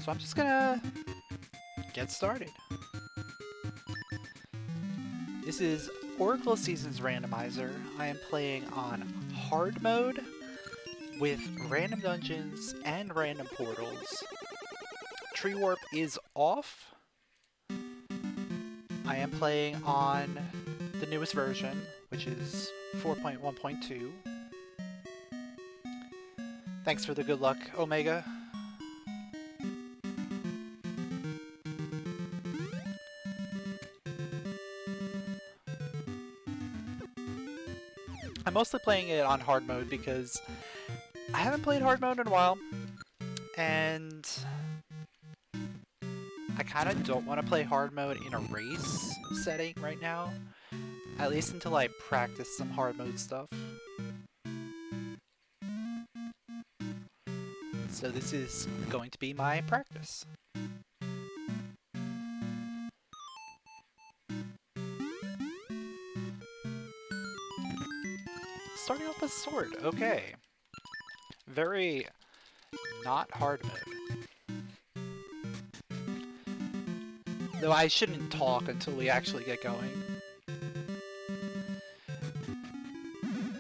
So I'm just gonna get started. This is Oracle Seasons Randomizer. I am playing on hard mode with random dungeons and random portals. Tree warp is off. I am playing on the newest version, which is 4.1.2. Thanks for the good luck, Omega. I'm mostly playing it on hard mode because I haven't played hard mode in a while, and I kind of don't want to play hard mode in a race setting right now, at least until I practice some hard mode stuff. So this is going to be my practice. Starting off with sword, okay. Very not hard mode. Though I shouldn't talk until we actually get going.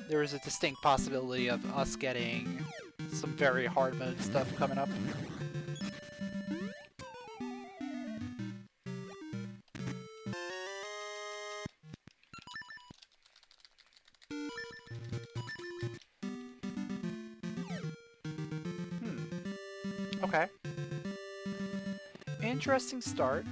There is a distinct possibility of us getting some very hard mode stuff coming up. Okay. Interesting start.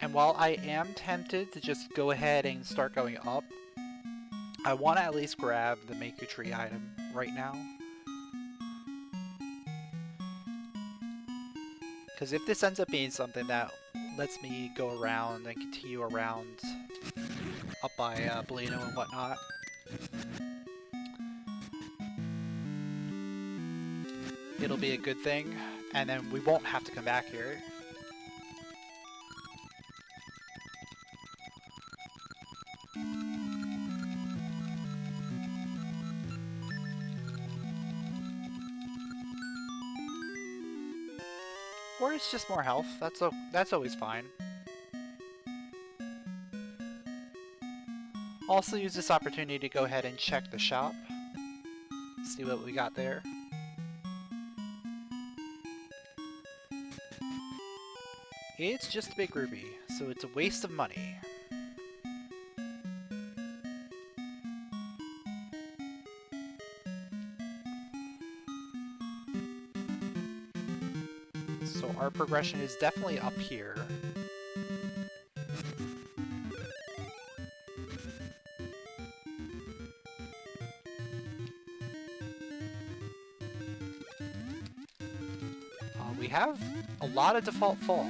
And while I am tempted to just go ahead and start going up, I want to at least grab the Make Your Tree item right now. Because if this ends up being something that lets me go around and continue around up by Bolino and whatnot, it'll be a good thing, and then we won't have to come back here. Or it's just more health. That's always fine. Also use this opportunity to go ahead and check the shop. See what we got there. It's just a big ruby, so it's a waste of money. So our progression is definitely up here. We have a lot of default fall.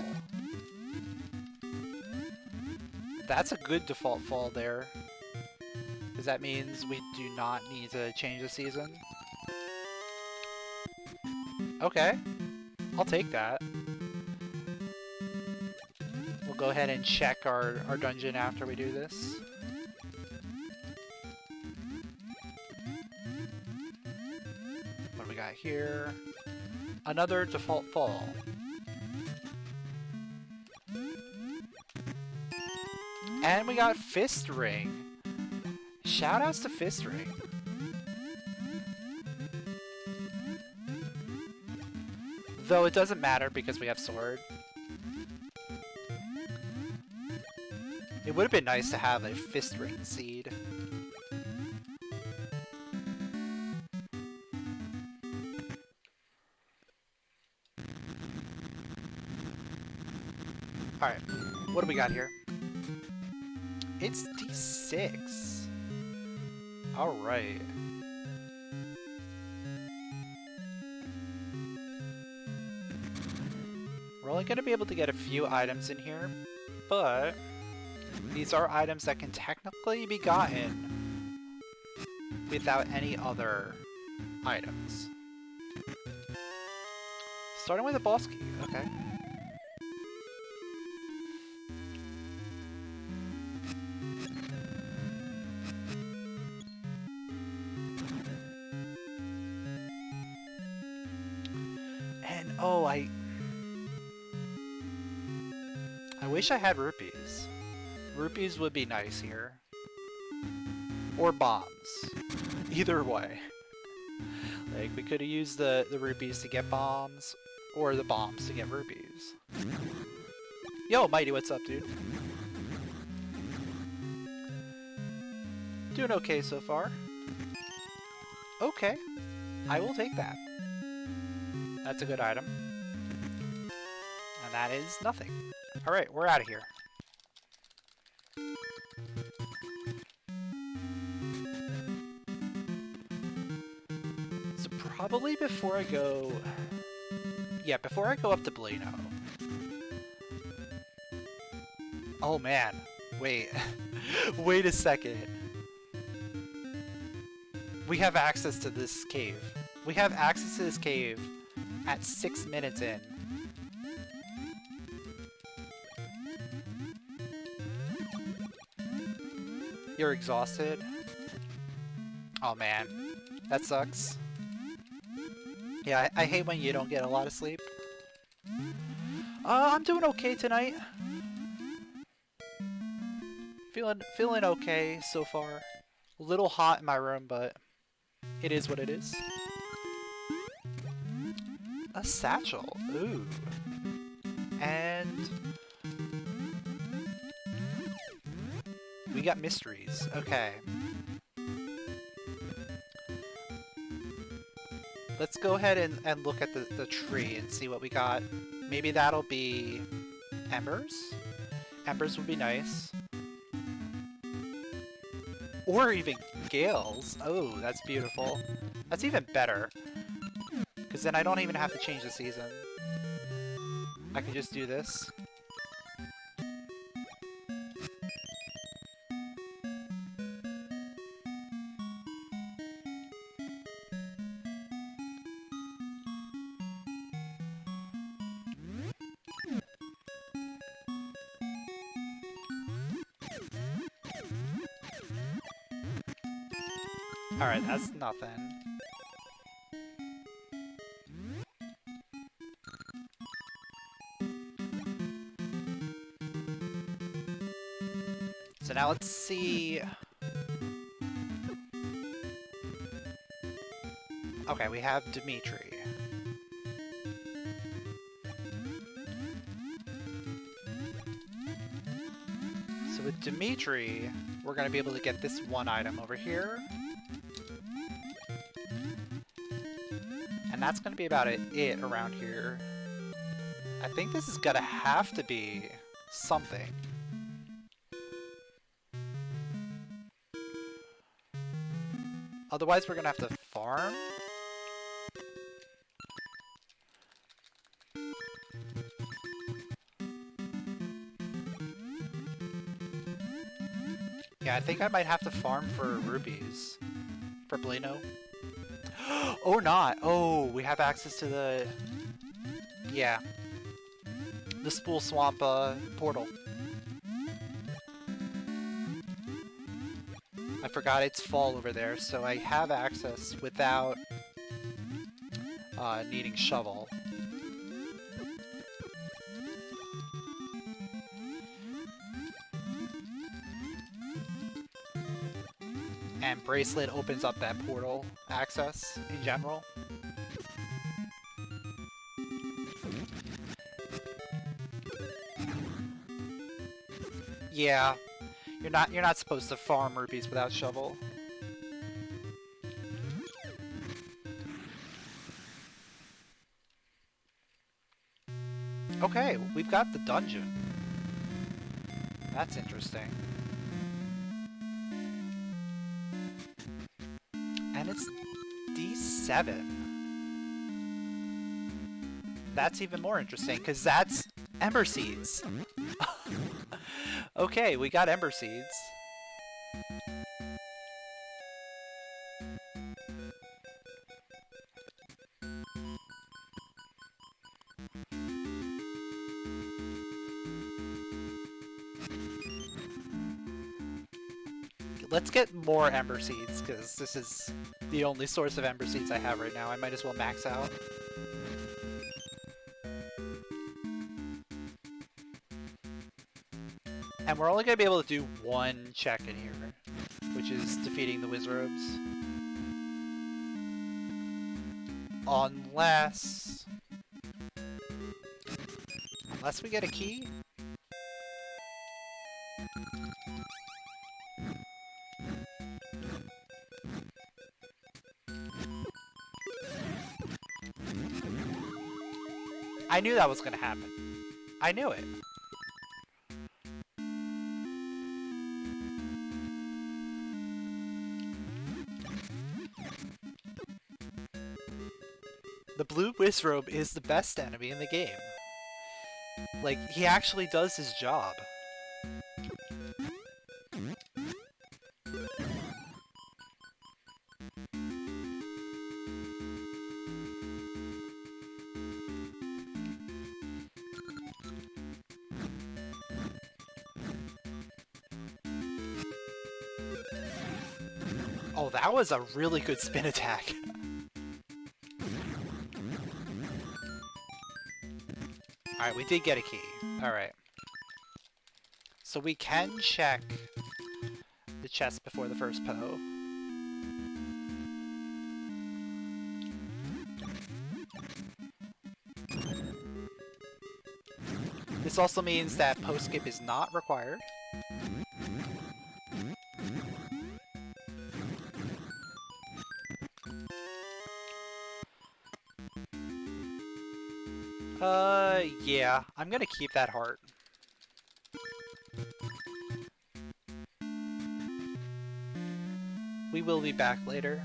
That's a good default fall there, because that means we do not need to change the season. Okay, I'll take that. We'll go ahead and check our dungeon after we do this. What do we got here? Another default fall. And we got Fist Ring. Shoutouts to Fist Ring. Though it doesn't matter because we have sword. It would have been nice to have a Fist Ring seed. Alright, what do we got here? It's D6. Alright. We're only going to be able to get a few items in here, but these are items that can technically be gotten without any other items. Starting with a boss key, okay. Oh, I wish I had rupees. Rupees would be nice here. Or bombs. Either way. Like, we could have used the rupees to get bombs, or the bombs to get rupees. Yo, Mighty, what's up, dude? Doing okay so far. Okay. I will take that. That's a good item. And that is nothing. Alright, we're out of here. So probably before I go... Yeah, before I go up to Blino. Oh man. Wait. Wait a second. We have access to this cave. We have access to this cave at 6 minutes in. You're exhausted? Oh man, that sucks. Yeah, I hate when you don't get a lot of sleep. I'm doing okay tonight. Feeling okay so far. A little hot in my room, but it is what it is. A satchel. Ooh. And we got mysteries. Okay. Let's go ahead and look at the tree and see what we got. Maybe that'll be embers? Embers would be nice. Or even gales. Oh, that's beautiful. That's even better. Because then I don't even have to change the season. I can just do this. Alright, that's nothing. So now let's see... Okay, we have Dimitri. So with Dimitri, we're going to be able to get this one item over here. And that's going to be about it around here. I think this is going to have to be something. Otherwise, we're going to have to farm. Yeah, I think I might have to farm for rupees. For Blino. Or not. Oh, we have access to the... Yeah. The Spool Swamp portal. I forgot it's fall over there, so I have access without needing shovel. And Bracelet opens up that portal access in general. Yeah, you're not supposed to farm rupees without shovel. Okay, we've got the dungeon. That's interesting. And it's D7. That's even more interesting, because that's Ember Seeds. Okay, we got Ember Seeds. Let's get more Ember Seeds, because this is the only source of Ember Seeds I have right now. I might as well max out. And we're only going to be able to do one check in here, which is defeating the Wizrobes. Unless we get a key? I knew that was going to happen. I knew it. The blue Wizrobe is the best enemy in the game. Like, he actually does his job. Oh, that was a really good spin attack. Alright, we did get a key. Alright. So we can check the chest before the first Poe. This also means that post skip is not required. Yeah, I'm gonna keep that heart. We will be back later.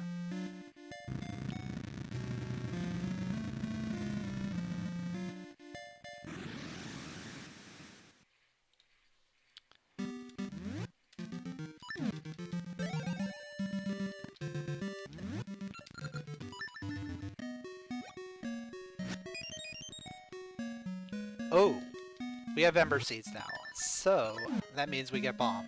Oh, we have ember seeds now, so that means we get bombs.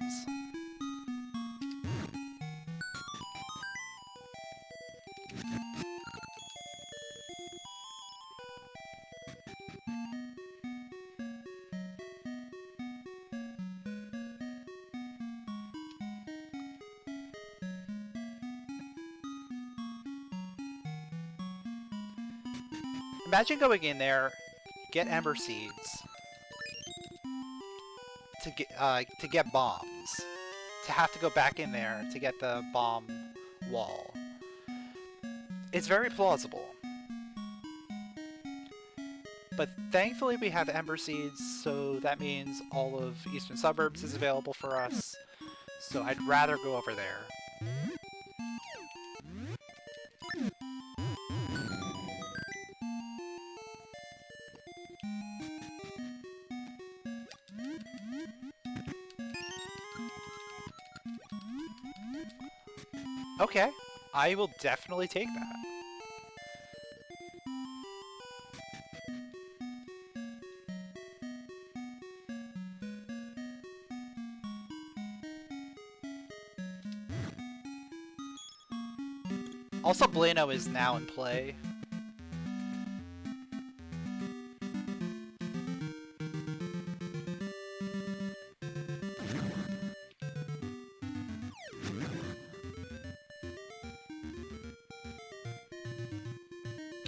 Imagine going in there, get ember seeds to get bombs, to have to go back in there to get the bomb wall. It's very plausible. But thankfully we have ember seeds, so that means all of Eastern Suburbs is available for us. So I'd rather go over there. Okay, I will definitely take that. Also, Bueno is now in play.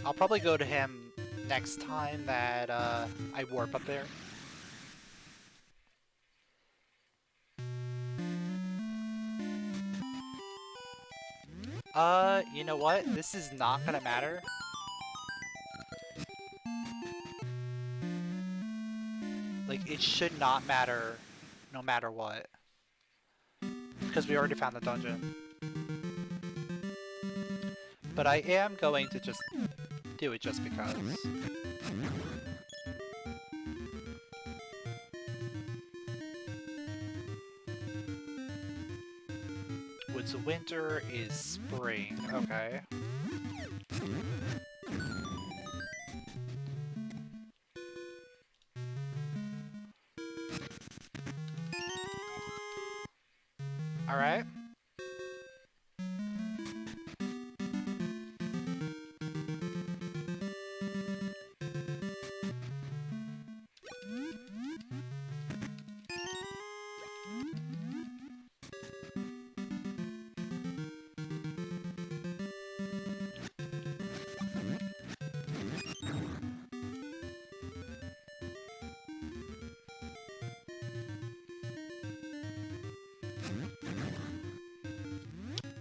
I'll probably go to him next time that I warp up there. You know what? This is not gonna matter. Like, it should not matter no matter what. Because we already found the dungeon. But I am going to just do it just because. Woods of Winter is spring, okay. Alright.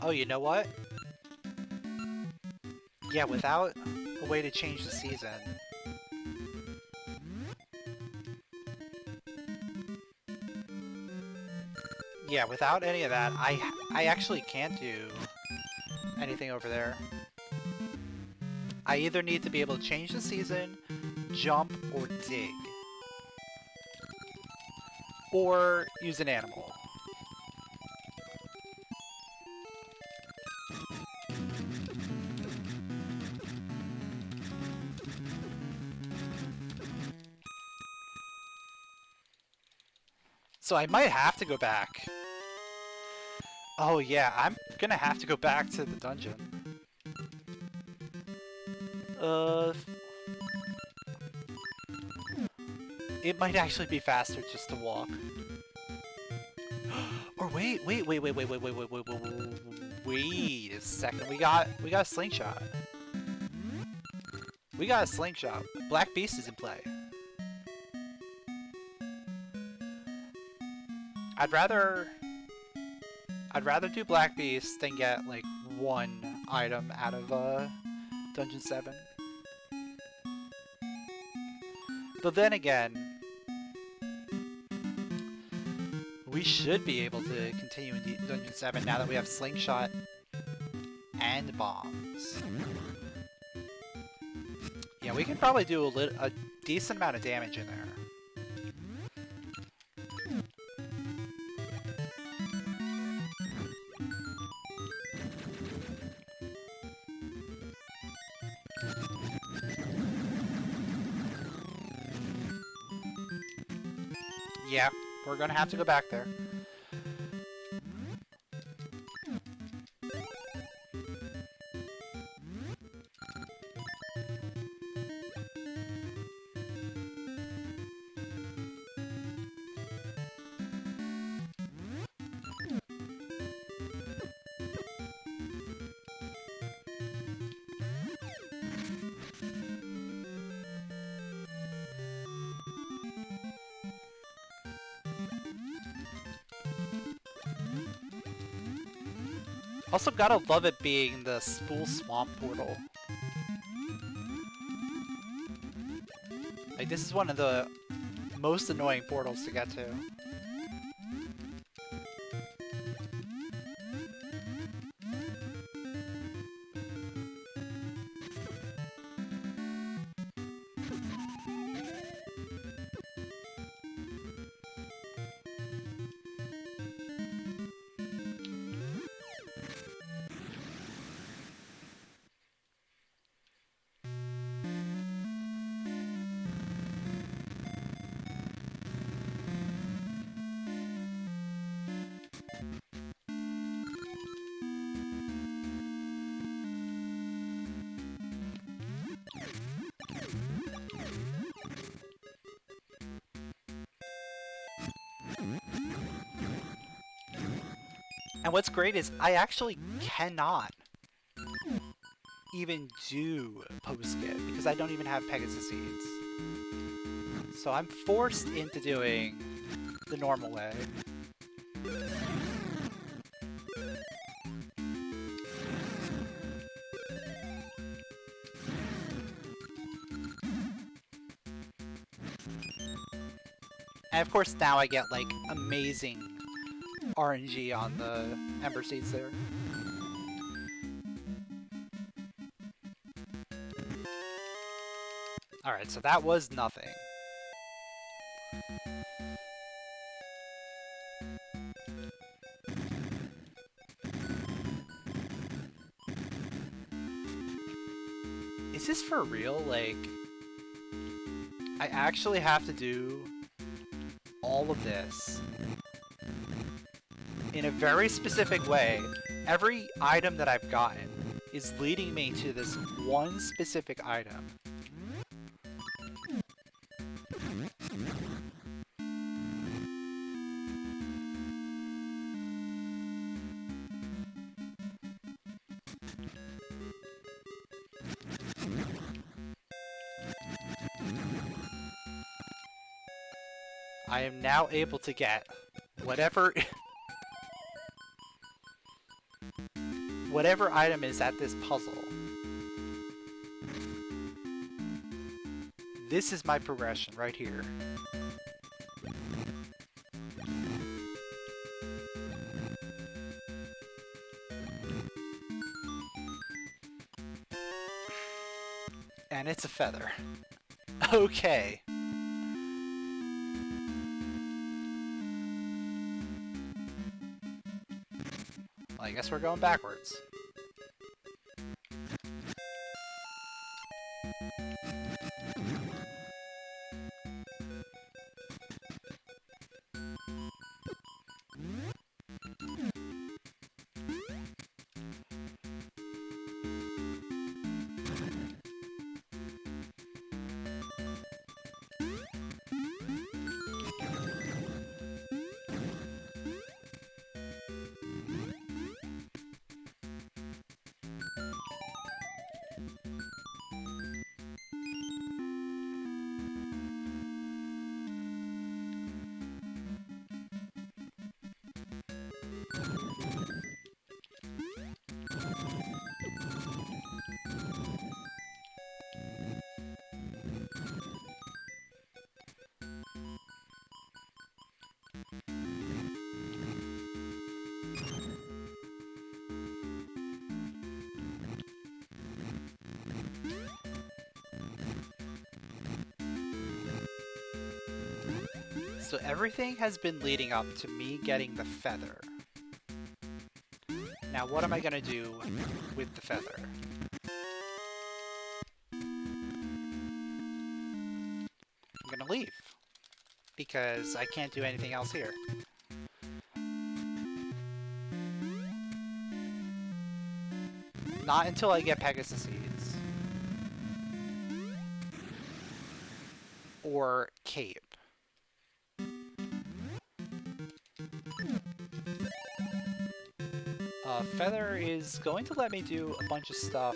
Oh, you know what? Yeah, without a way to change the season. Yeah, without any of that, I actually can't do anything over there. I either need to be able to change the season, jump, or dig. Or use an animal. So I might have to go back. Oh yeah, I'm gonna have to go back to the dungeon. It might actually be faster just to walk. Or wait a second. We got a slingshot. We got a slingshot. Black Beast is in play. I'd rather do Black Beast than get like one item out of Dungeon 7. But then again, we should be able to continue in Dungeon 7 now that we have Slingshot and Bombs. Yeah, we can probably do a decent amount of damage in there. Yeah, we're gonna have to go back there. Also, gotta love it being the Spool Swamp portal. Like, this is one of the most annoying portals to get to. And what's great is I actually cannot even do post-skip because I don't even have Pegasus Seeds. So I'm forced into doing the normal way. And of course now I get like amazing RNG on the Ember Seeds there. Alright, so that was nothing. Is this for real? Like, I actually have to do all of this in a very specific way. Every item that I've gotten is leading me to this one specific item. I am now able to get whatever whatever item is at this puzzle. This is my progression right here. And it's a feather. Okay. Well, I guess we're going backwards. So everything has been leading up to me getting the feather. Now what am I gonna do with the feather? I'm gonna leave. Because I can't do anything else here. Not until I get Pegasus Seeds. Or Cape. Feather is going to let me do a bunch of stuff.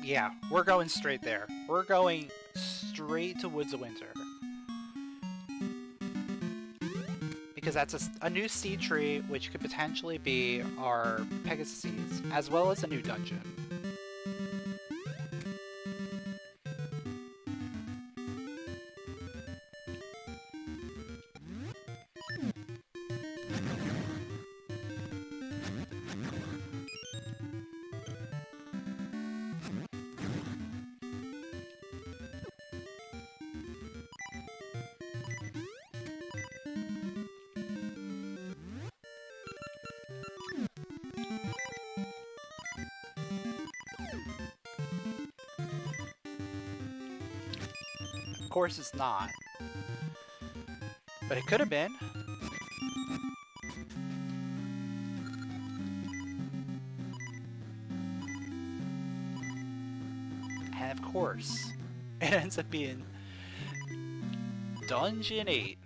Yeah, we're going straight there. We're going straight to Woods of Winter. Because that's a new seed tree, which could potentially be our Pegasus Seeds, as well as a new dungeon. Of course it's not. But it could have been. And of course, it ends up being Dungeon 8.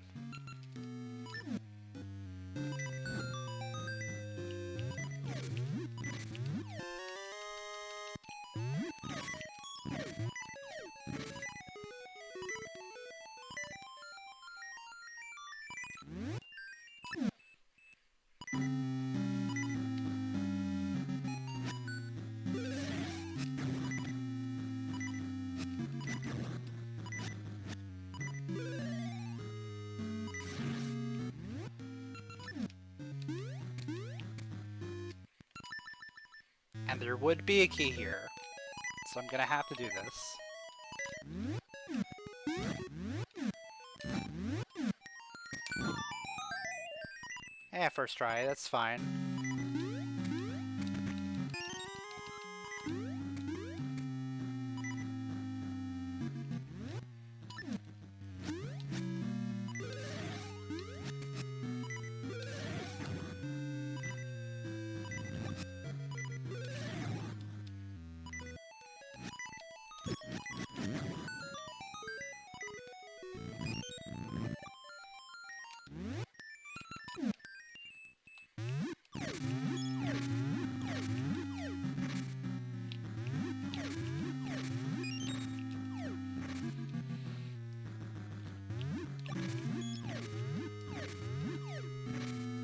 And there would be a key here, so I'm gonna have to do this. Yeah, first try, that's fine.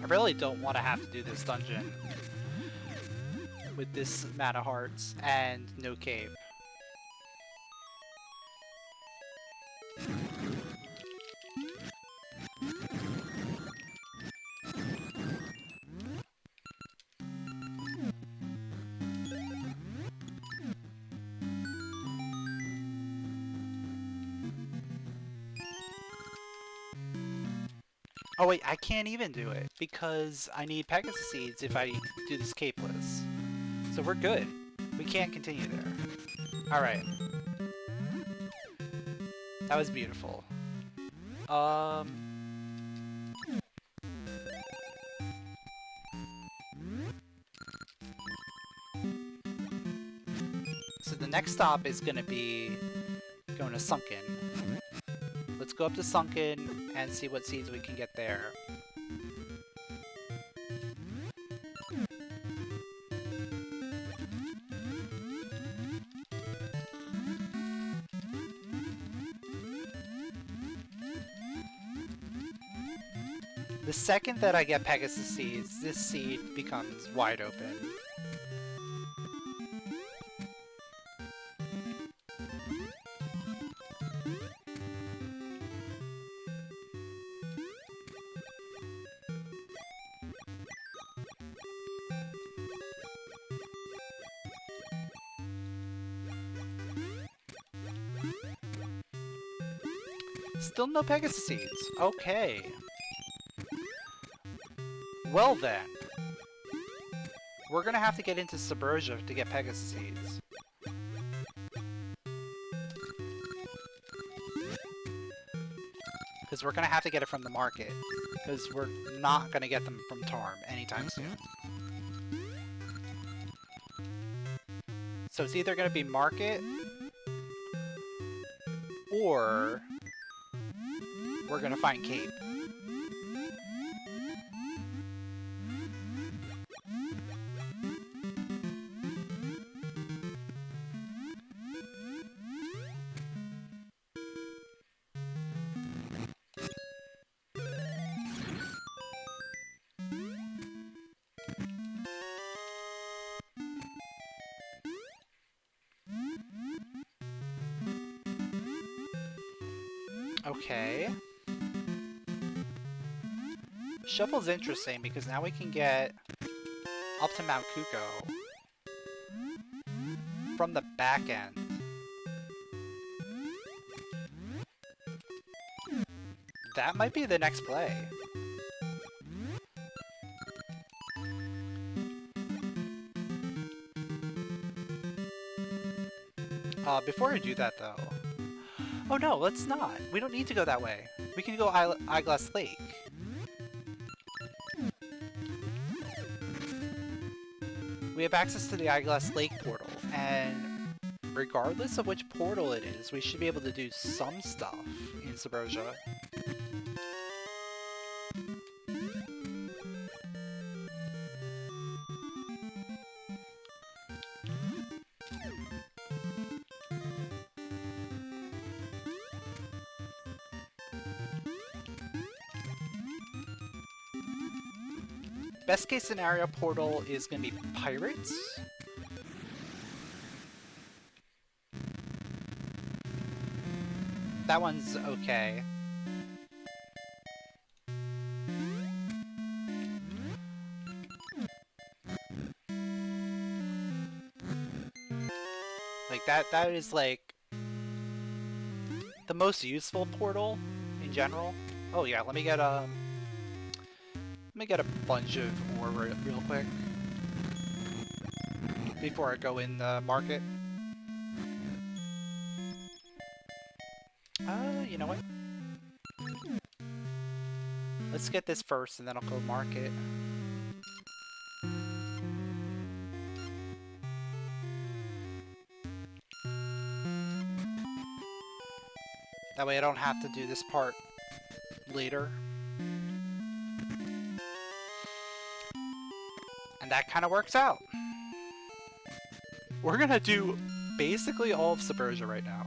really don't want to have to do this dungeon with this amount of hearts and no cape. Oh wait, I can't even do it because I need Pegasus seeds if I do this capeless. So we're good. We can't continue there. Alright. That was beautiful. So the next stop is gonna be going to Sunken. Let's go up to Sunken and see what seeds we can get there. The second that I get Pegasus seeds, this seed becomes wide open. Still no Pegasus seeds. Okay. Well then. We're gonna have to get into Subrosia to get Pegasus seeds. Because we're gonna have to get it from the market. Because we're not gonna get them from Tarm anytime soon. So it's either gonna be market or we're gonna find Cape. Okay. Shovel's interesting because now we can get up to Mount Kuko from the back end. That might be the next play. Before I do that though... Oh no, let's not. We don't need to go that way. We can go Eyeglass Lake. We have access to the Eyeglass Lake portal, and regardless of which portal it is, we should be able to do some stuff in Subrosia. Best case scenario portal is going to be Pirates. That one's okay. Like that is like the most useful portal in general. Oh yeah, let me get a bunch of ore real quick before I go in the market. You know what? Let's get this first and then I'll go market. That way I don't have to do this part later. And that kind of works out. We're gonna do basically all of Subrosia right now.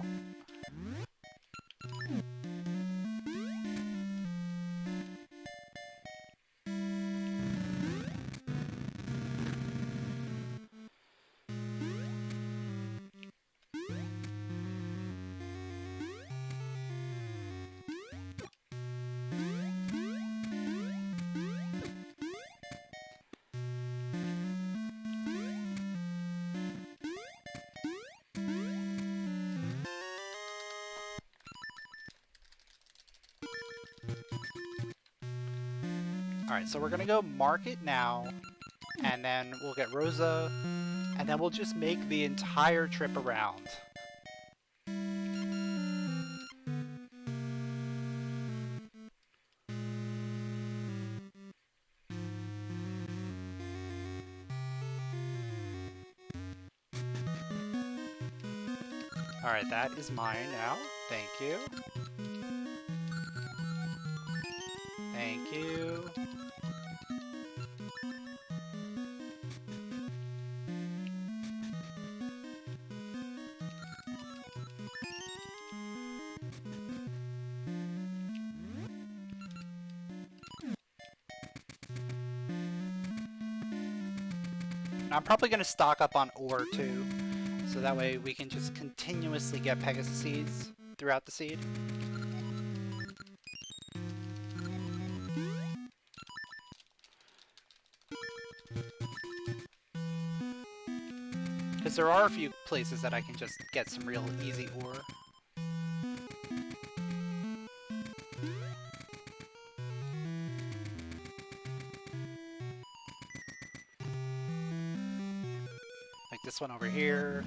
Alright, so we're gonna go mark it now, and then we'll get Rosa, and then we'll just make the entire trip around. Alright, that is mine now. Thank you. Thank you. I'm probably going to stock up on ore too, so that way we can just continuously get Pegasus seeds throughout the seed. Because there are a few places that I can just get some real easy ore. Like this one over here.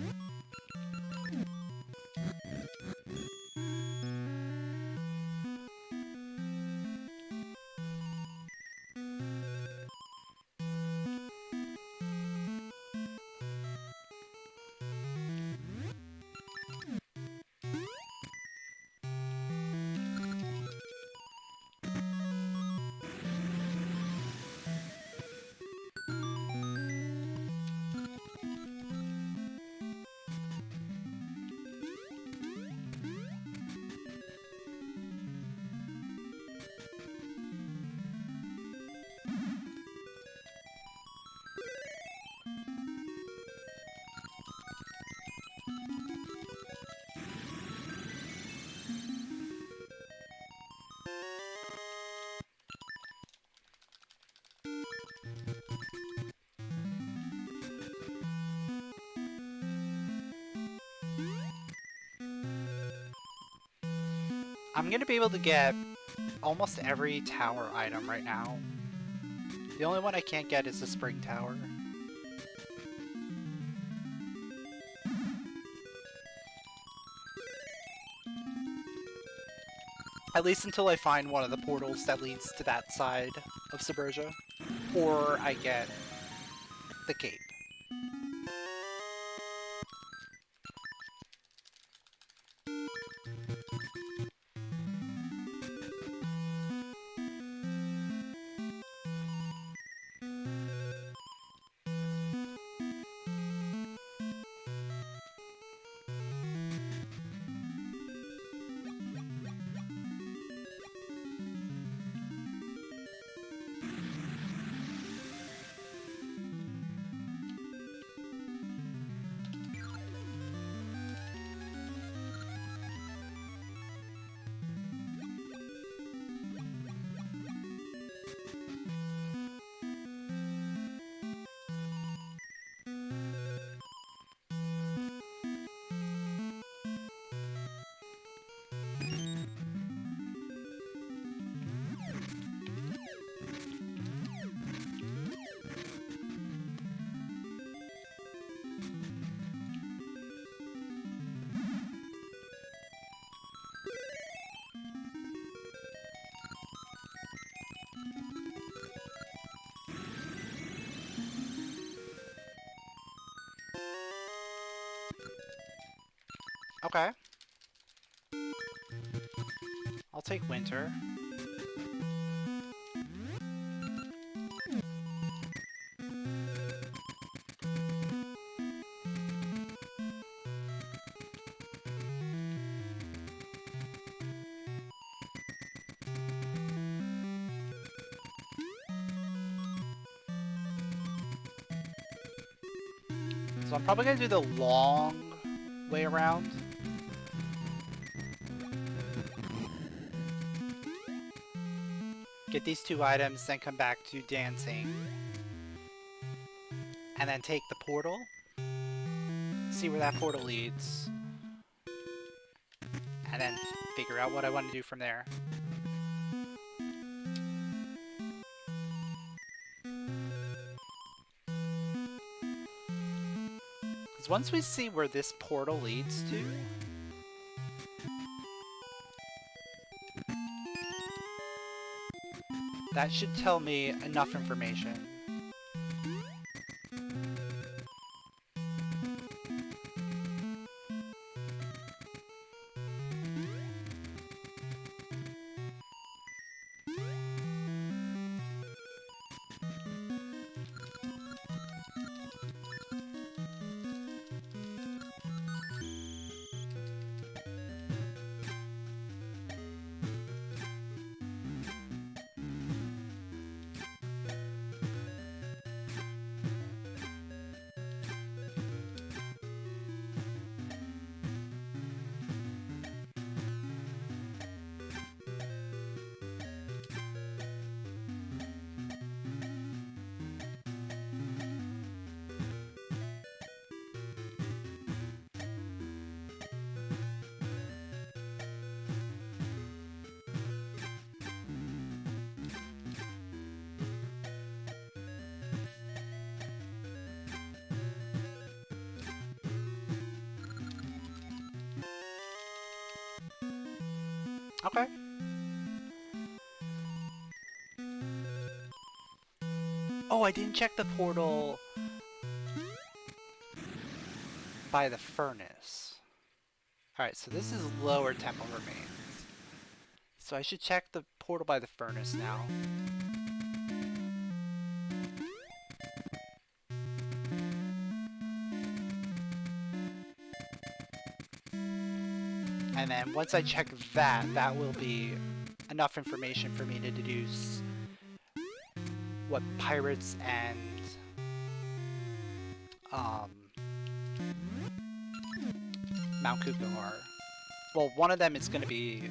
I'm gonna be able to get almost every tower item right now. The only one I can't get is the spring tower. At least until I find one of the portals that leads to that side of Subrosia. Or I get the cape. Okay. I'll take winter. So I'm probably gonna do the long way around. Get these two items, then come back to dancing. And then take the portal. See where that portal leads. And then figure out what I want to do from there. Because once we see where this portal leads to... that should tell me enough information. Okay. Oh, I didn't check the portal by the furnace. Alright, so this is lower temple remains. So I should check the portal by the furnace now. And then once I check that, that will be enough information for me to deduce what pirates and Mount Kuko are. Well, one of them is going to be...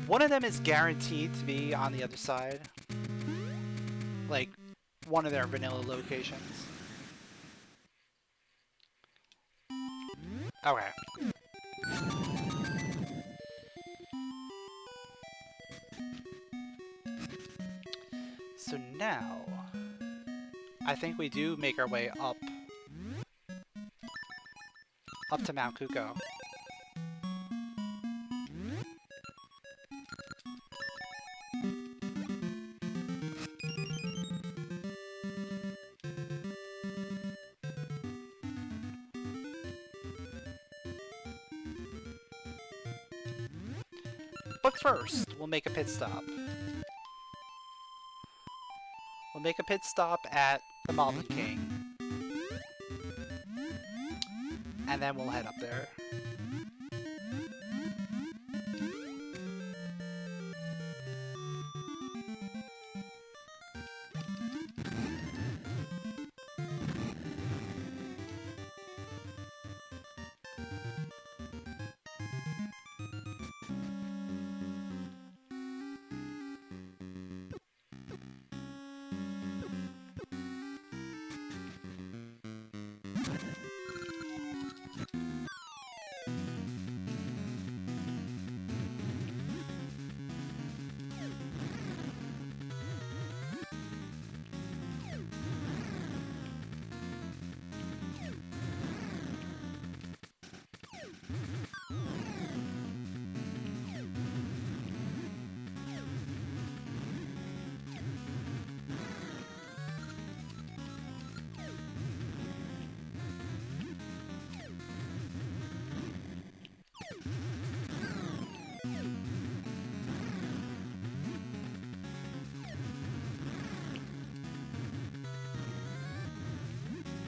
one of them is guaranteed to be on the other side. Like, one of their vanilla locations. Okay. So now, I think we do make our way up to Mount Kuko. But first, we'll make a pit stop. We'll make a pit stop at the Moblin King. And then we'll head up there.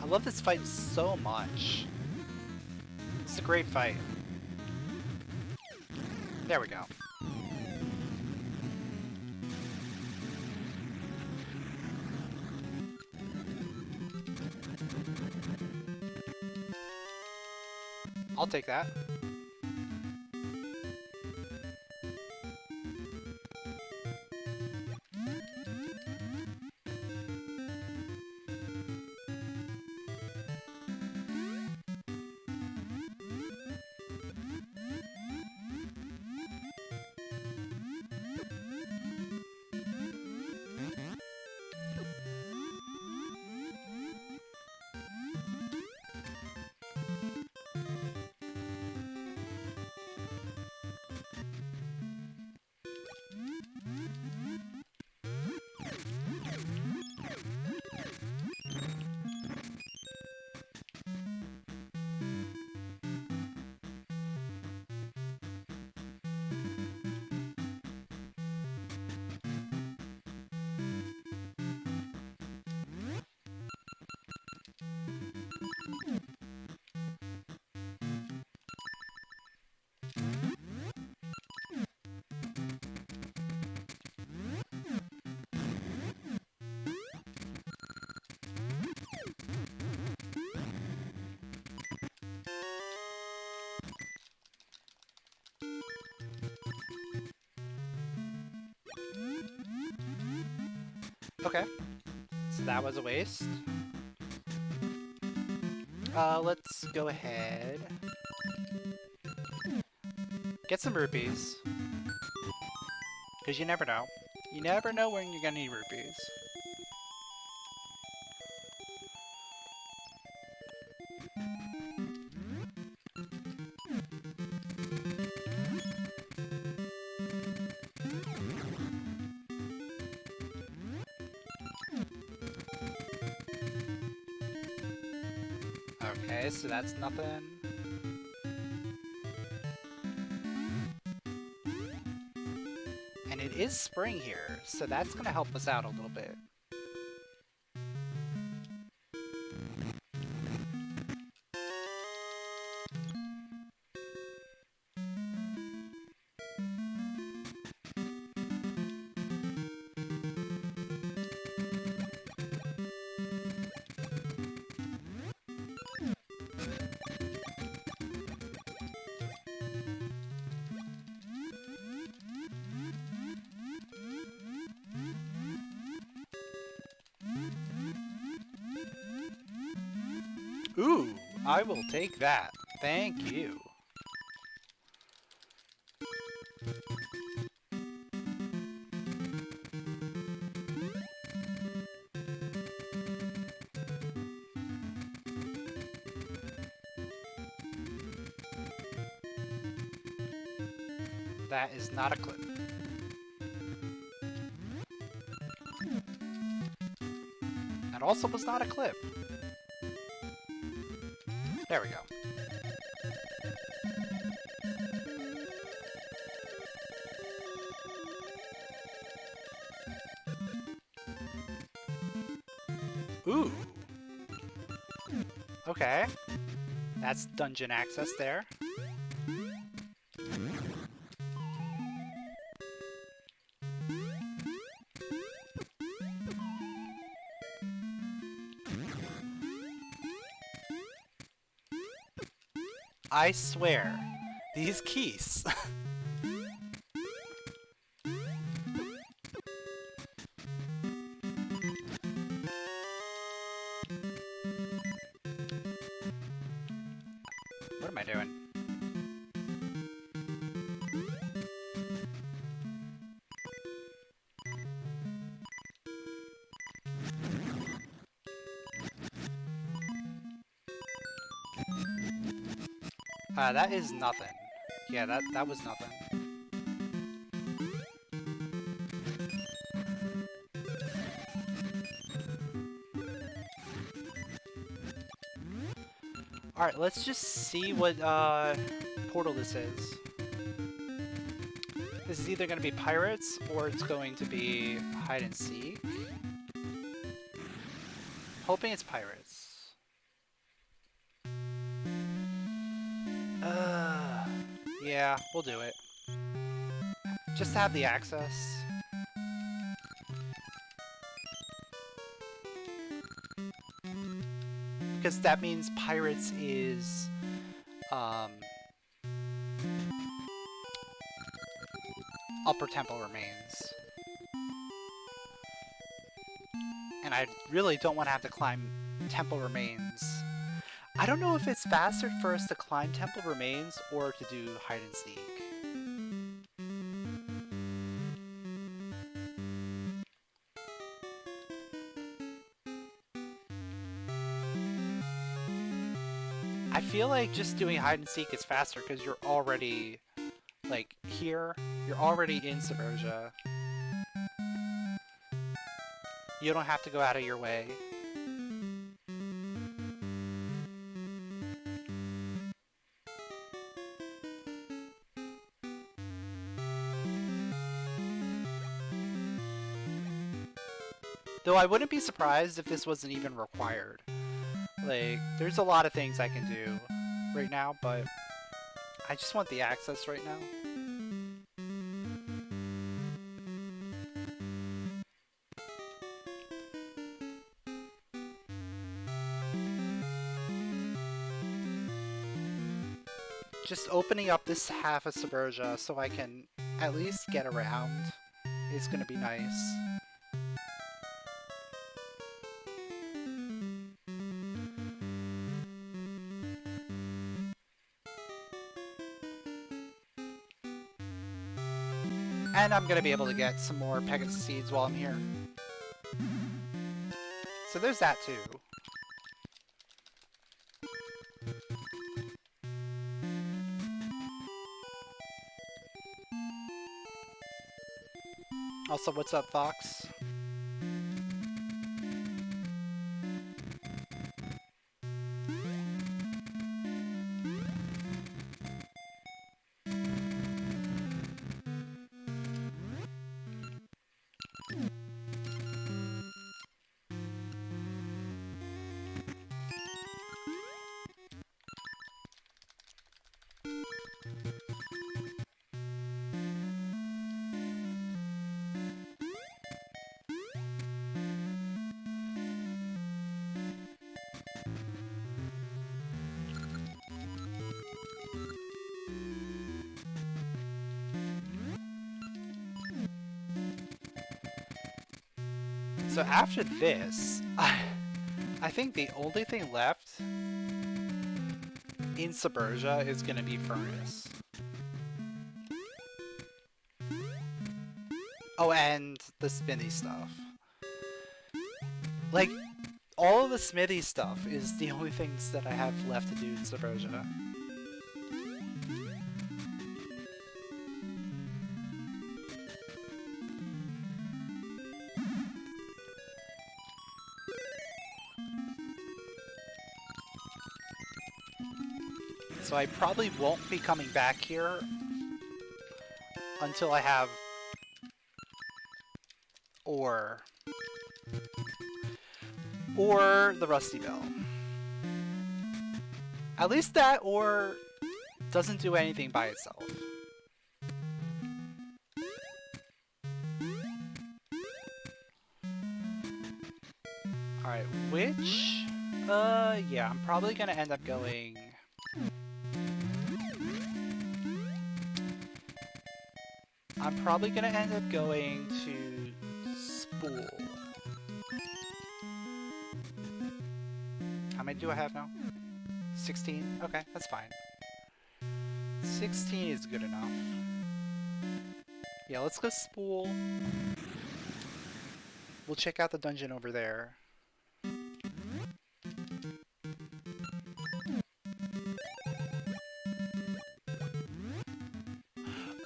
I love this fight so much. It's a great fight. There we go. I'll take that. Okay, so that was a waste. Let's go ahead. Get some rupees. Because you never know. You never know when you're gonna need rupees. Okay, so that's nothing. And it is spring here, so that's gonna help us out a little bit. Ooh, I will take that. Thank you. That is not a clip. That also was not a clip. There we go. Ooh. Okay. That's dungeon access there. I swear, these keys. What am I doing? That is nothing. Yeah, that was nothing. Alright, let's just see what portal this is. This is either going to be pirates or it's going to be hide and seek. Hoping it's pirates. Yeah, we'll do it. Just to have the access. Because that means pirates is Upper Temple Remains. And I really don't want to have to climb Temple Remains. I don't know if it's faster for us to climb Temple Remains or to do hide and seek. I feel like just doing hide and seek is faster because you're already, like, here. You're already in Subrosia. You don't have to go out of your way. Though I wouldn't be surprised if this wasn't even required. Like, there's a lot of things I can do right now, but I just want the access right now. Just opening up this half of Subrosia so I can at least get around is gonna be nice. And I'm gonna be able to get some more Pegasus seeds while I'm here. So there's that too. Also, what's up, Fox? So after this, I think the only thing left in Subrosia is gonna be Furnace. Oh, and the Smithy stuff. Like, all of the Smithy stuff is the only things that I have left to do in Subrosia. So I probably won't be coming back here until I have ore. Or the Rusty Bell. At least that ore doesn't do anything by itself. Alright, which... yeah, I'm probably gonna end up going... I'm probably gonna end up going to Spool. How many do I have now? 16? Okay, that's fine. 16 is good enough. Yeah, let's go Spool. We'll check out the dungeon over there.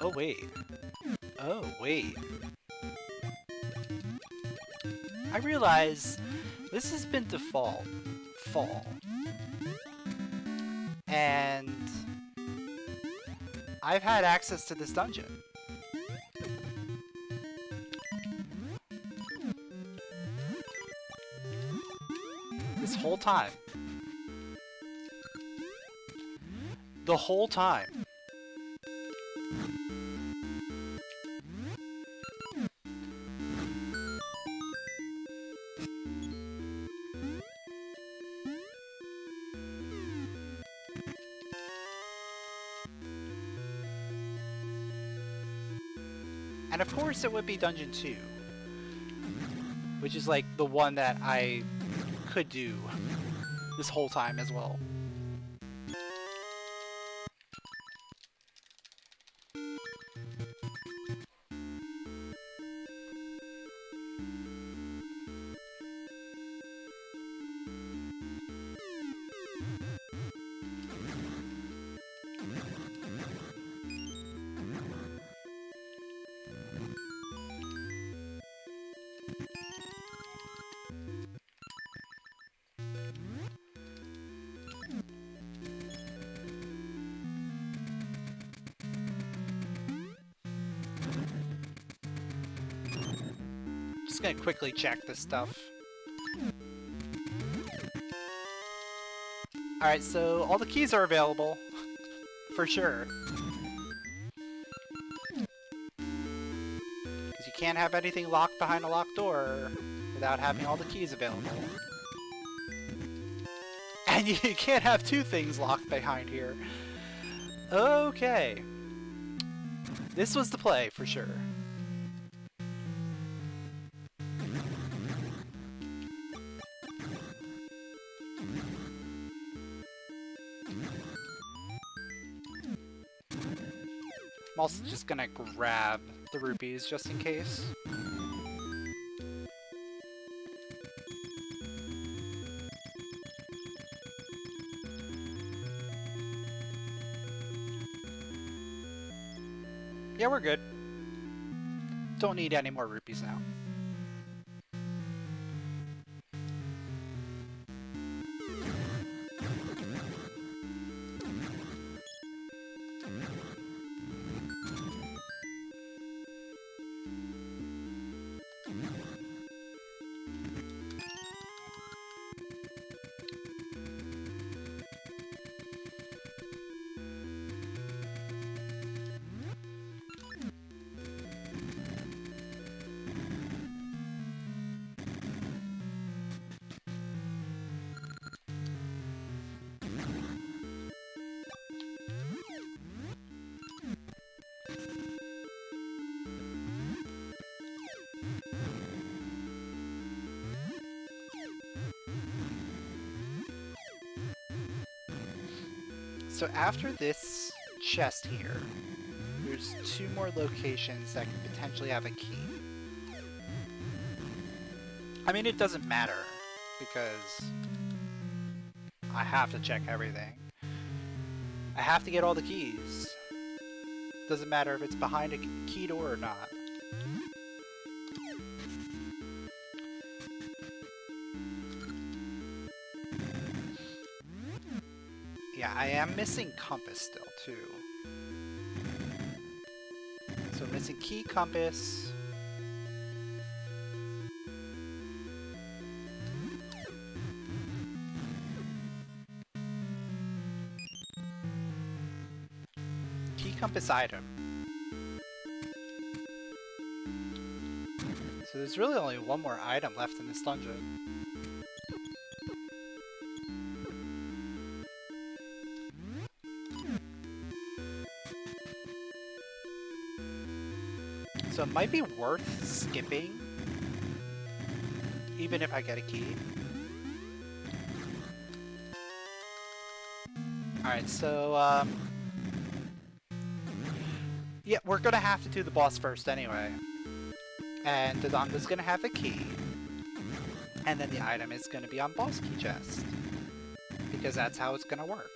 Oh, wait. Oh, wait. I realize this has been default fall. And I've had access to this dungeon. This whole time. The whole time. And of course it would be Dungeon 2, which is like the one that I could do this whole time as well. Just gonna quickly check this stuff. Alright, so all the keys are available. For sure. Because you can't have anything locked behind a locked door without having all the keys available. And you can't have two things locked behind here. Okay. This was the play, for sure. I'm also just gonna grab the rupees just in case. Yeah, we're good. Don't need any more rupees now. So after this chest here, there's 2 more locations that could potentially have a key. I mean, it doesn't matter, because I have to check everything. I have to get all the keys. Doesn't matter if it's behind a key door or not. Yeah, I am missing compass still, too. So missing key, compass. Key, compass, item. So there's really only 1 more item left in this dungeon. So it might be worth skipping, even if I get a key. Alright, so, yeah, we're gonna have to do the boss first anyway. And Dodongo's gonna have the key. And then the item is gonna be on boss key chest. Because that's how it's gonna work.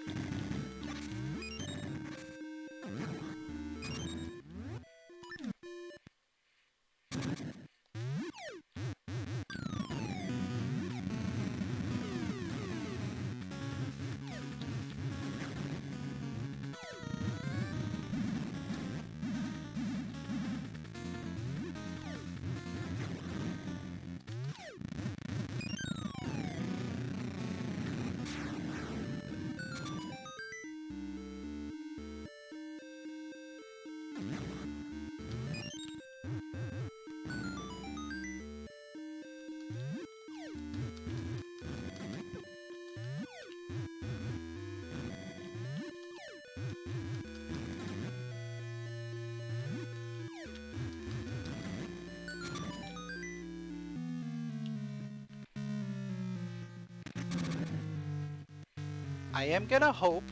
I am gonna hope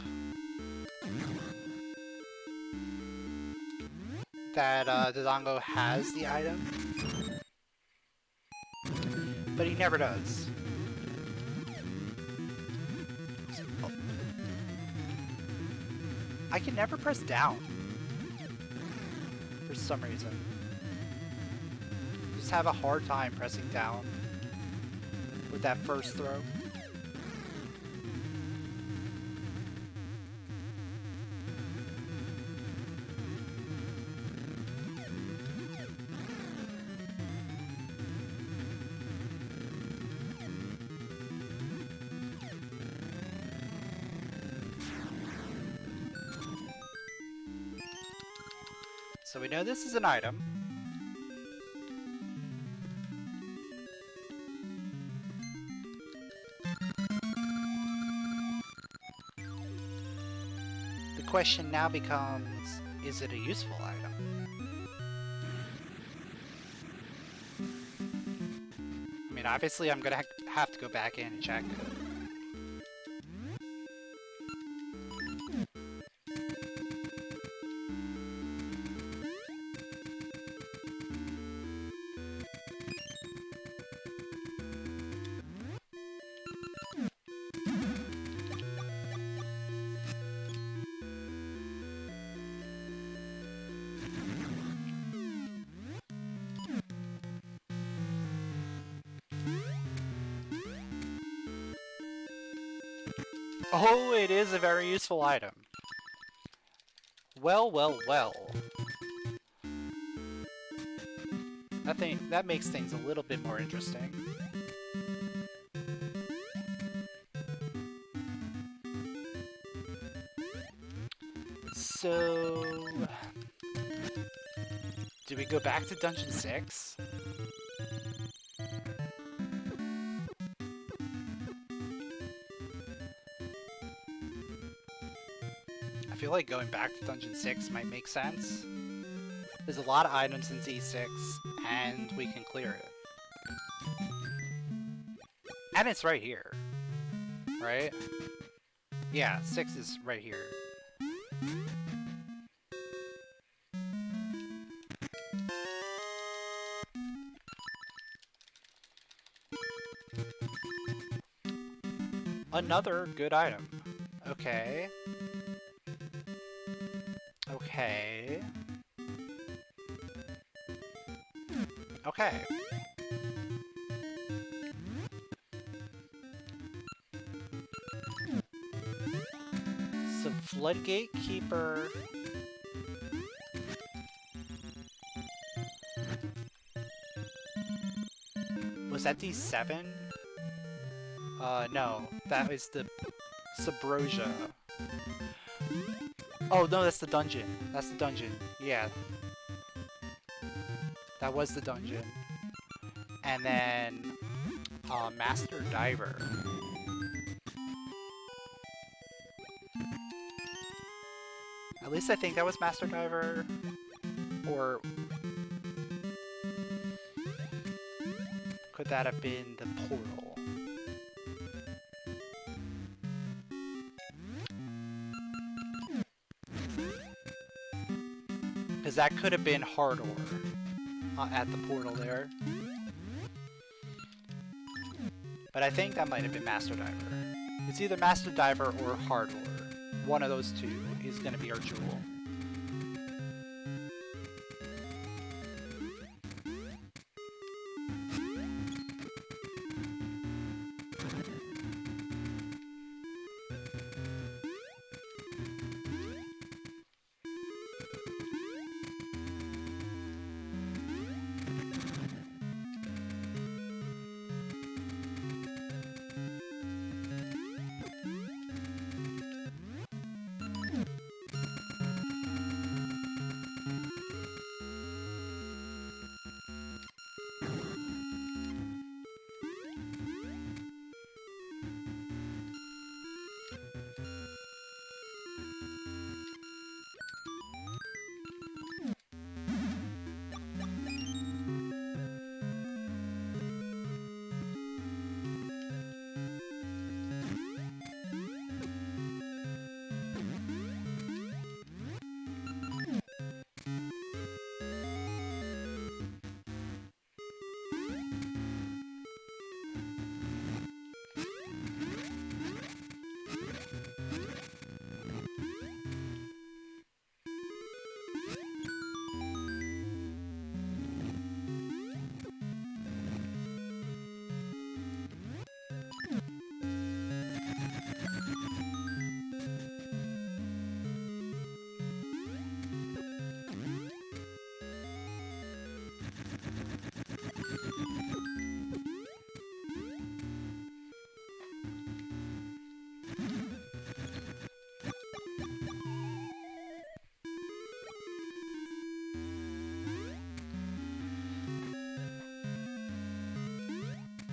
that Dodongo has the item, but he never does. Oh. I can never press down for some reason. Just have a hard time pressing down with that first throw. So we know this is an item. The question now becomes, is it a useful item? I mean, obviously I'm gonna have to go back in and check. Oh, it is a very useful item. Well, well, well. That makes things a little bit more interesting. So... do we go back to Dungeon 6? I feel like going back to Dungeon 6 might make sense. There's a lot of items in Z6, and we can clear it. And it's right here. Right? Yeah, 6 is right here. Another good item. Okay. Okay. Okay. So Floodgate Keeper. Was that D7? No. That was the subrosia. Oh, no, that's the dungeon. That's the dungeon. Yeah. That was the dungeon. And then, Master Diver. At least I think that was Master Diver. Or... could that have been the portal? Because that could have been hard ore at the portal there. But I think that might have been Master Diver. It's either Master Diver or hard ore. One of those two is going to be our jewel.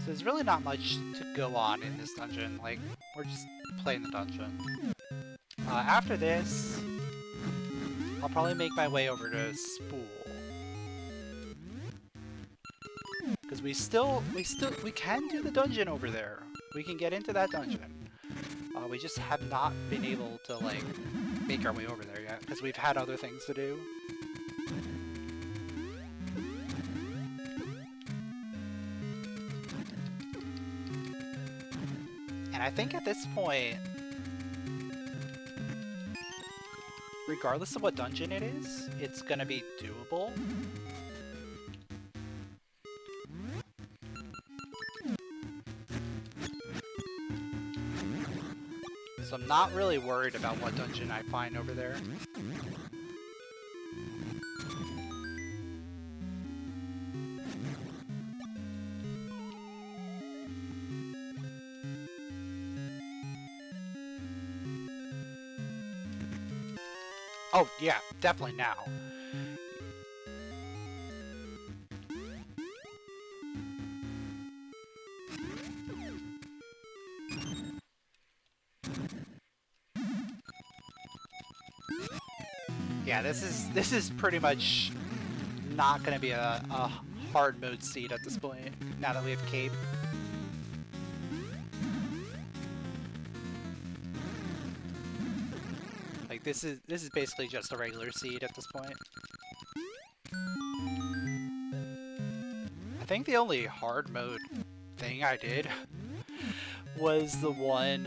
So there's really not much to go on in this dungeon, like, we're just playing the dungeon. After this, I'll probably make my way over to Spool. Because we can do the dungeon over there. We can get into that dungeon. We just have not been able to, like, make our way over there yet, because we've had other things to do. And I think at this point, regardless of what dungeon it is, it's gonna be doable. So I'm not really worried about what dungeon I find over there. Oh, yeah, definitely now. Yeah, this is pretty much not going to be a hard mode seed at this point, now that we have Cape. Like, this is basically just a regular seed at this point. I think the only hard mode thing I did was the one, you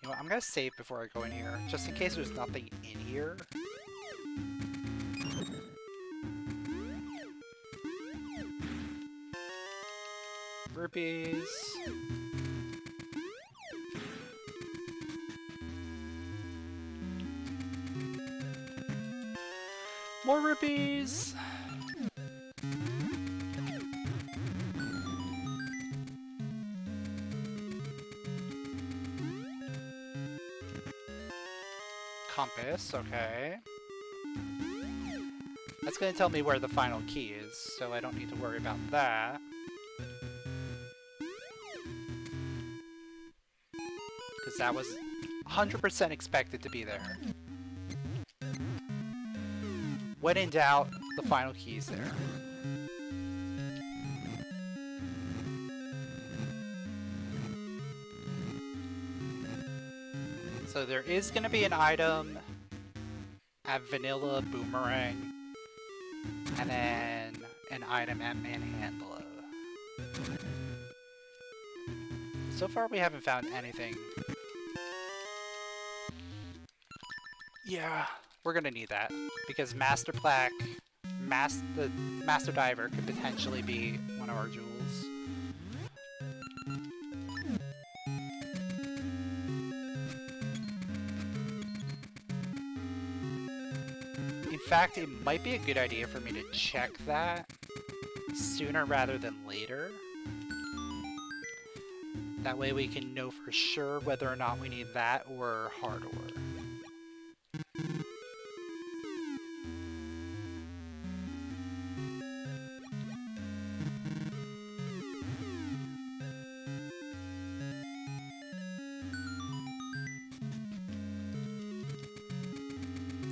know what, I'm gonna save before I go in here, just in case there's nothing in here. Rupees. More rupees! Compass, okay. That's gonna tell me where the final key is, so I don't need to worry about that. Because that was 100% expected to be there. When in doubt, the final key is there. So there is going to be an item at Vanilla Boomerang, and then an item at Manhandla. So far we haven't found anything. Yeah, we're gonna need that, because Master Plaque, the Master Diver could potentially be one of our jewels. In fact, it might be a good idea for me to check that sooner rather than later. That way we can know for sure whether or not we need that or hard ore.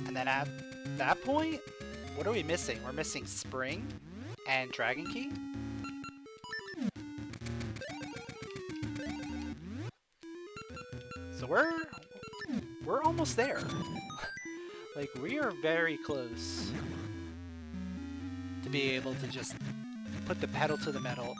And then at that point, what are we missing? We're missing Spring and Dragon Key? So we're almost there. Like, we are very close to be able to just put the pedal to the metal.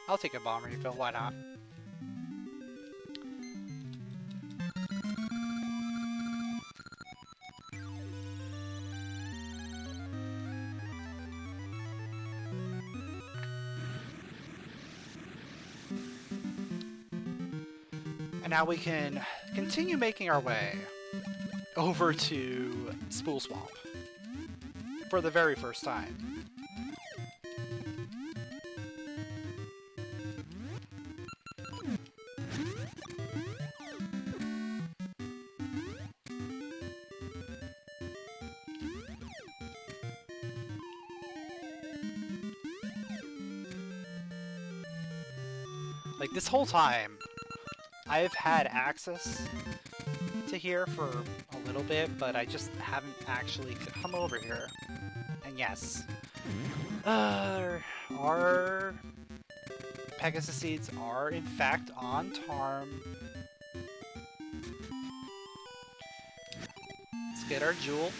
I'll take a bomb refill, why not? now we can continue making our way over to Spool Swamp for the very first time. Like, this whole time, I've had access to here for a little bit, but I just haven't actually come over here. And yes, our Pegasus seeds are in fact on Tarm. Let's get our jewel.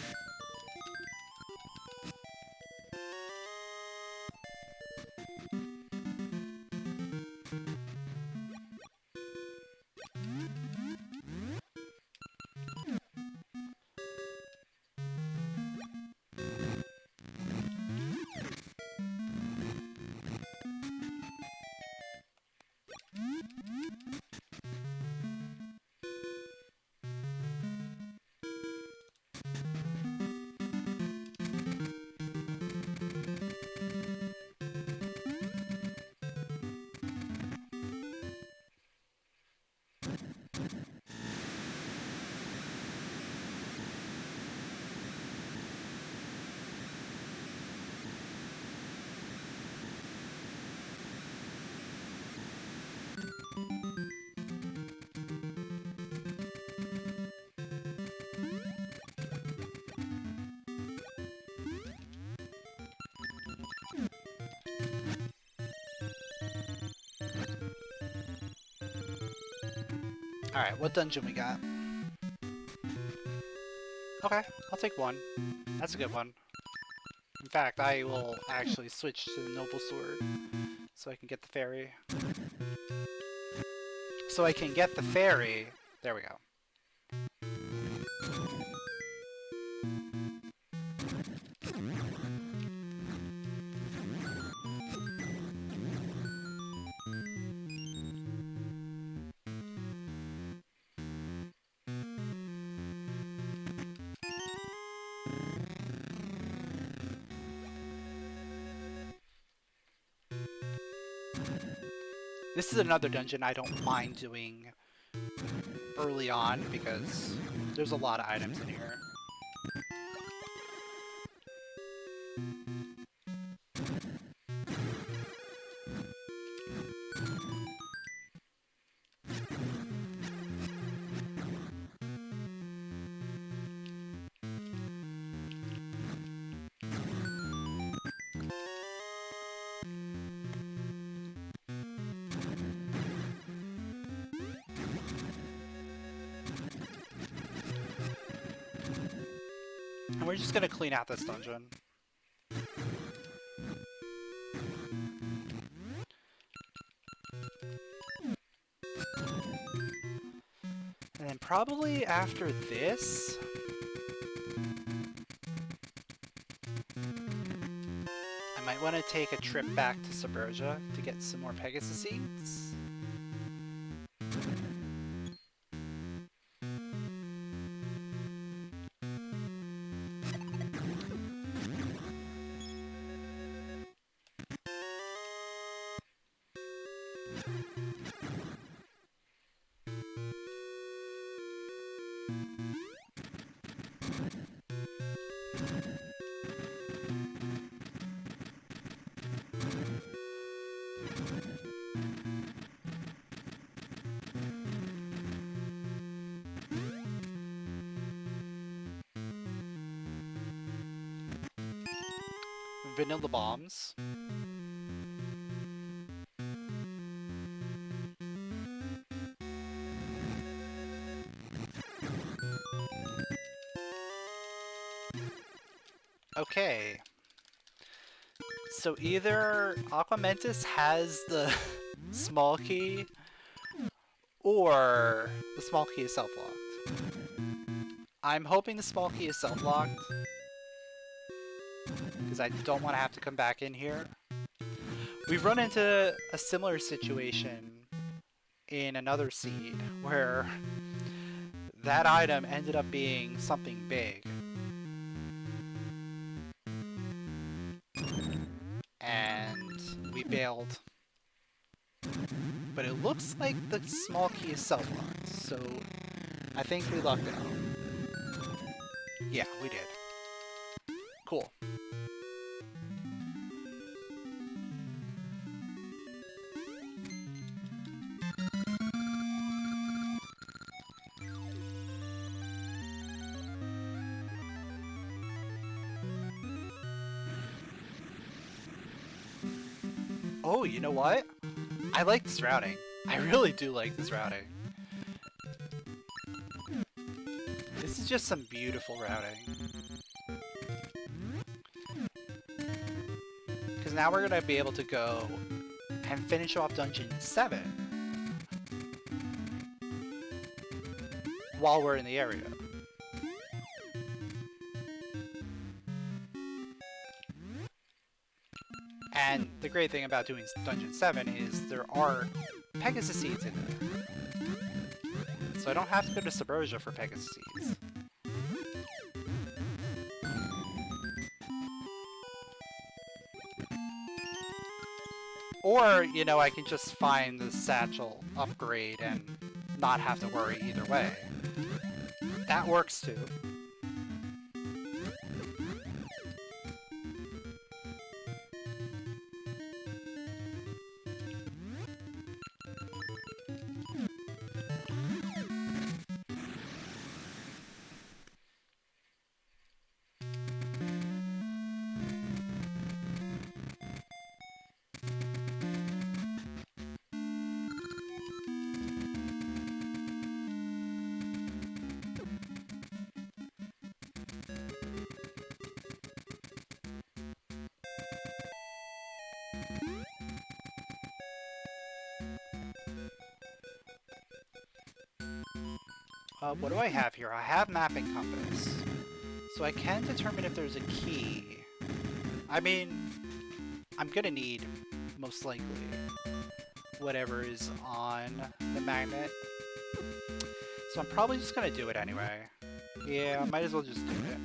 Alright, what dungeon we got? Okay, I'll take one. That's a good one. In fact, I will actually switch to the Noble Sword so I can get the fairy. So I can get the fairy. There we go. This is another dungeon I don't mind doing early on because there's a lot of items in here. And we're just gonna clean out this dungeon. And then probably after this, I might want to take a trip back to Subrosia to get some more Pegasus seeds. Vanilla bombs. Okay. So either Aquamentus has the small key, or the small key is self-locked. I'm hoping the small key is self-locked, because I don't want to have to come back in here. We've run into a similar situation in another seed where that item ended up being something big. And we bailed. But it looks like the small key is self-locked, so I think we lucked out. Yeah, we did. Cool. Oh, you know what? I like this routing. I really do like this routing. This is just some beautiful routing. Because now we're going to be able to go and finish off Dungeon 7 while we're in the area. And the great thing about doing Dungeon 7 is there are Pegasus Seeds in there. So I don't have to go to Subrosia for Pegasus Seeds. Or, you know, I can just find the satchel upgrade and not have to worry either way. That works too. What do I have here? I have mapping compass. So I can determine if there's a key. I mean, I'm gonna need, most likely, whatever is on the magnet. So I'm probably just gonna do it anyway. Yeah, I might as well just do it.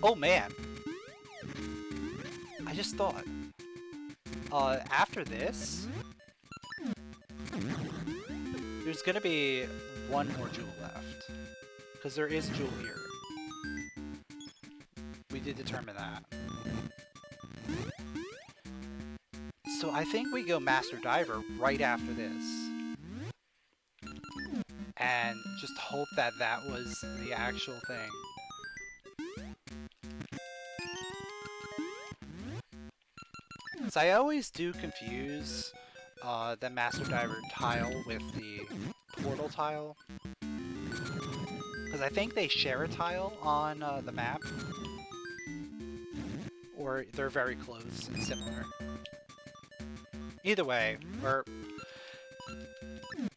Oh man! I just thought. After this, there's gonna be one more jewel left. Because there is a jewel here. We did determine that. So I think we go Master Diver right after this. And just hope that that was the actual thing. So I always do confuse the Master Diver tile with the portal tile. Because I think they share a tile on the map. Or they're very close and similar. Either way, we're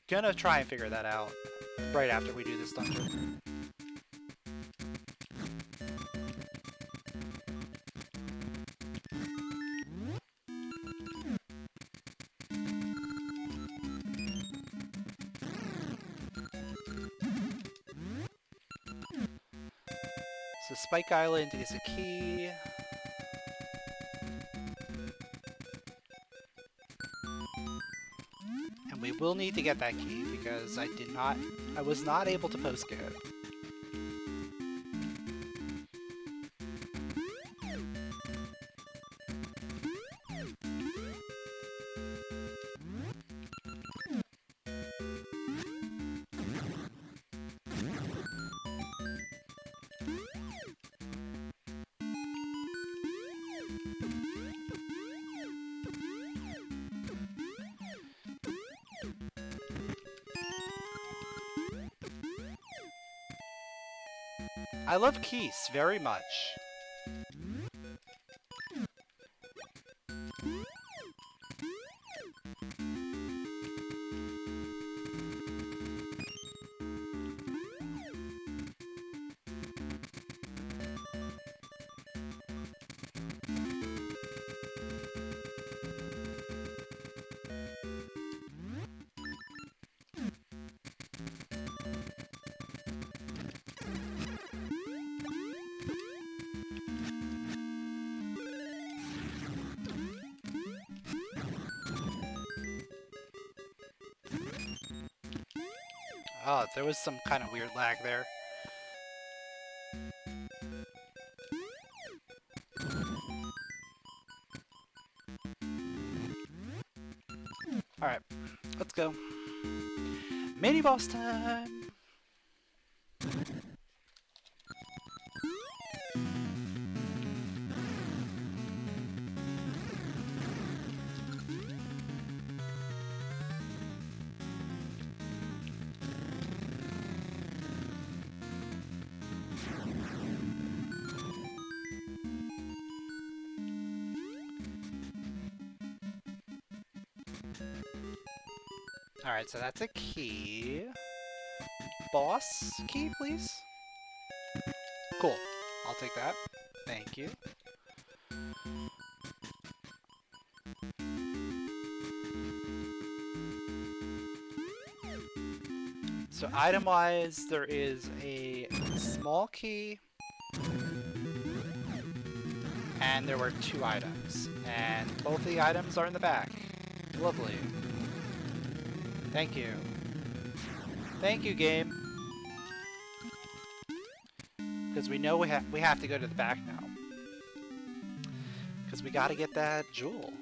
gonna try and figure that out right after we do this dungeon. So Spike Island is a key. And we will need to get that key because I was not able to post it. I love Keys very much. Oh, there was some kind of weird lag there. Alright, let's go. Mini boss time! Alright, so that's a key. Boss key, please? Cool. I'll take that. Thank you. So item-wise, there is a small key, and there were 2 items, and both the items are in the back. Lovely. Thank you. Thank you, game. Because we know we have to go to the back now. Because we gotta get that jewel.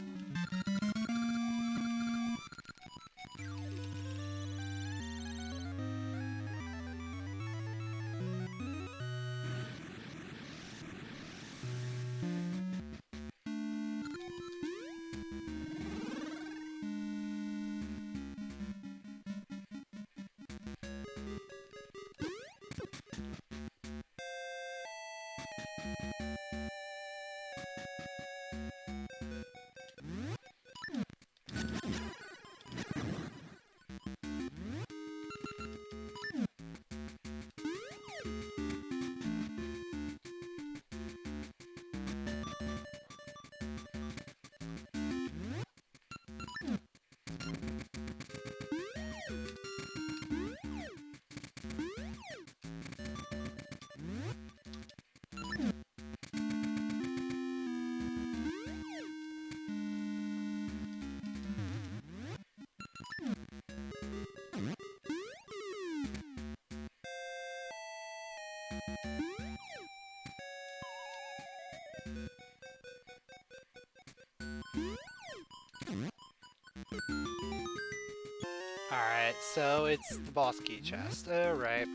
Alright, so it's the boss key chest. Alright.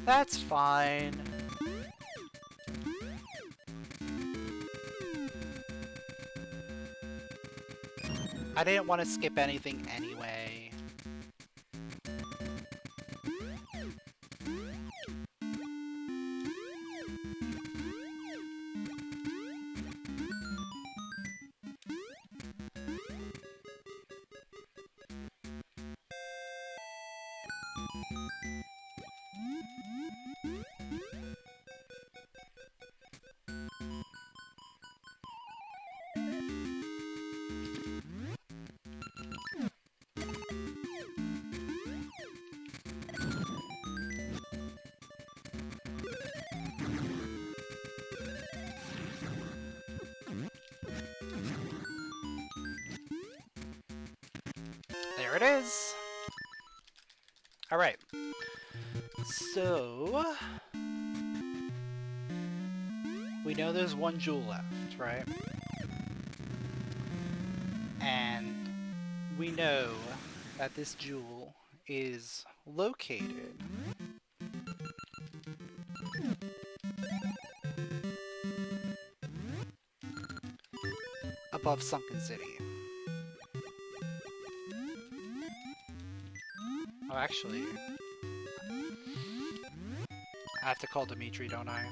That's fine. I didn't want to skip anything anyway. There it is. All right. So we know there's 1 jewel left, right? And we know that this jewel is located above Sunken City. Oh, actually, I have to call Dimitri, don't I?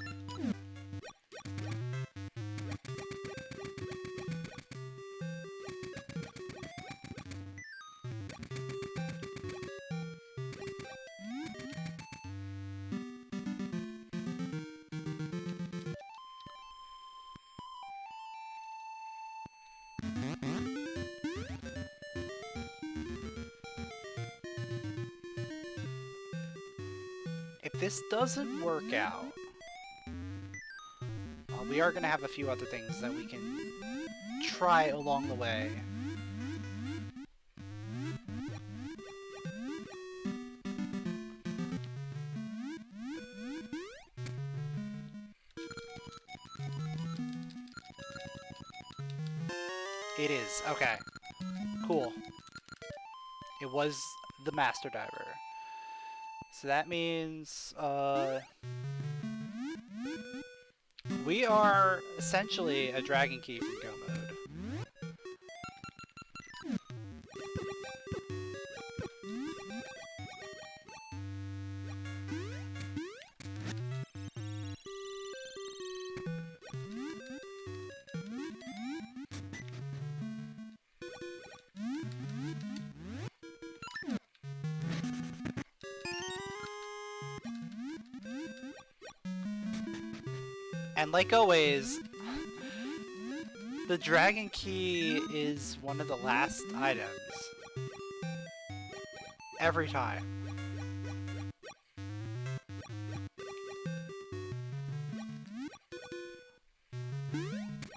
If this doesn't work out, we are going to have a few other things that we can try along the way. It is. Okay. Cool. It was the Master Diver. So that means, we are essentially a Dragon Key from Go Mode. And like always, the Dragon Key is one of the last items. Every time.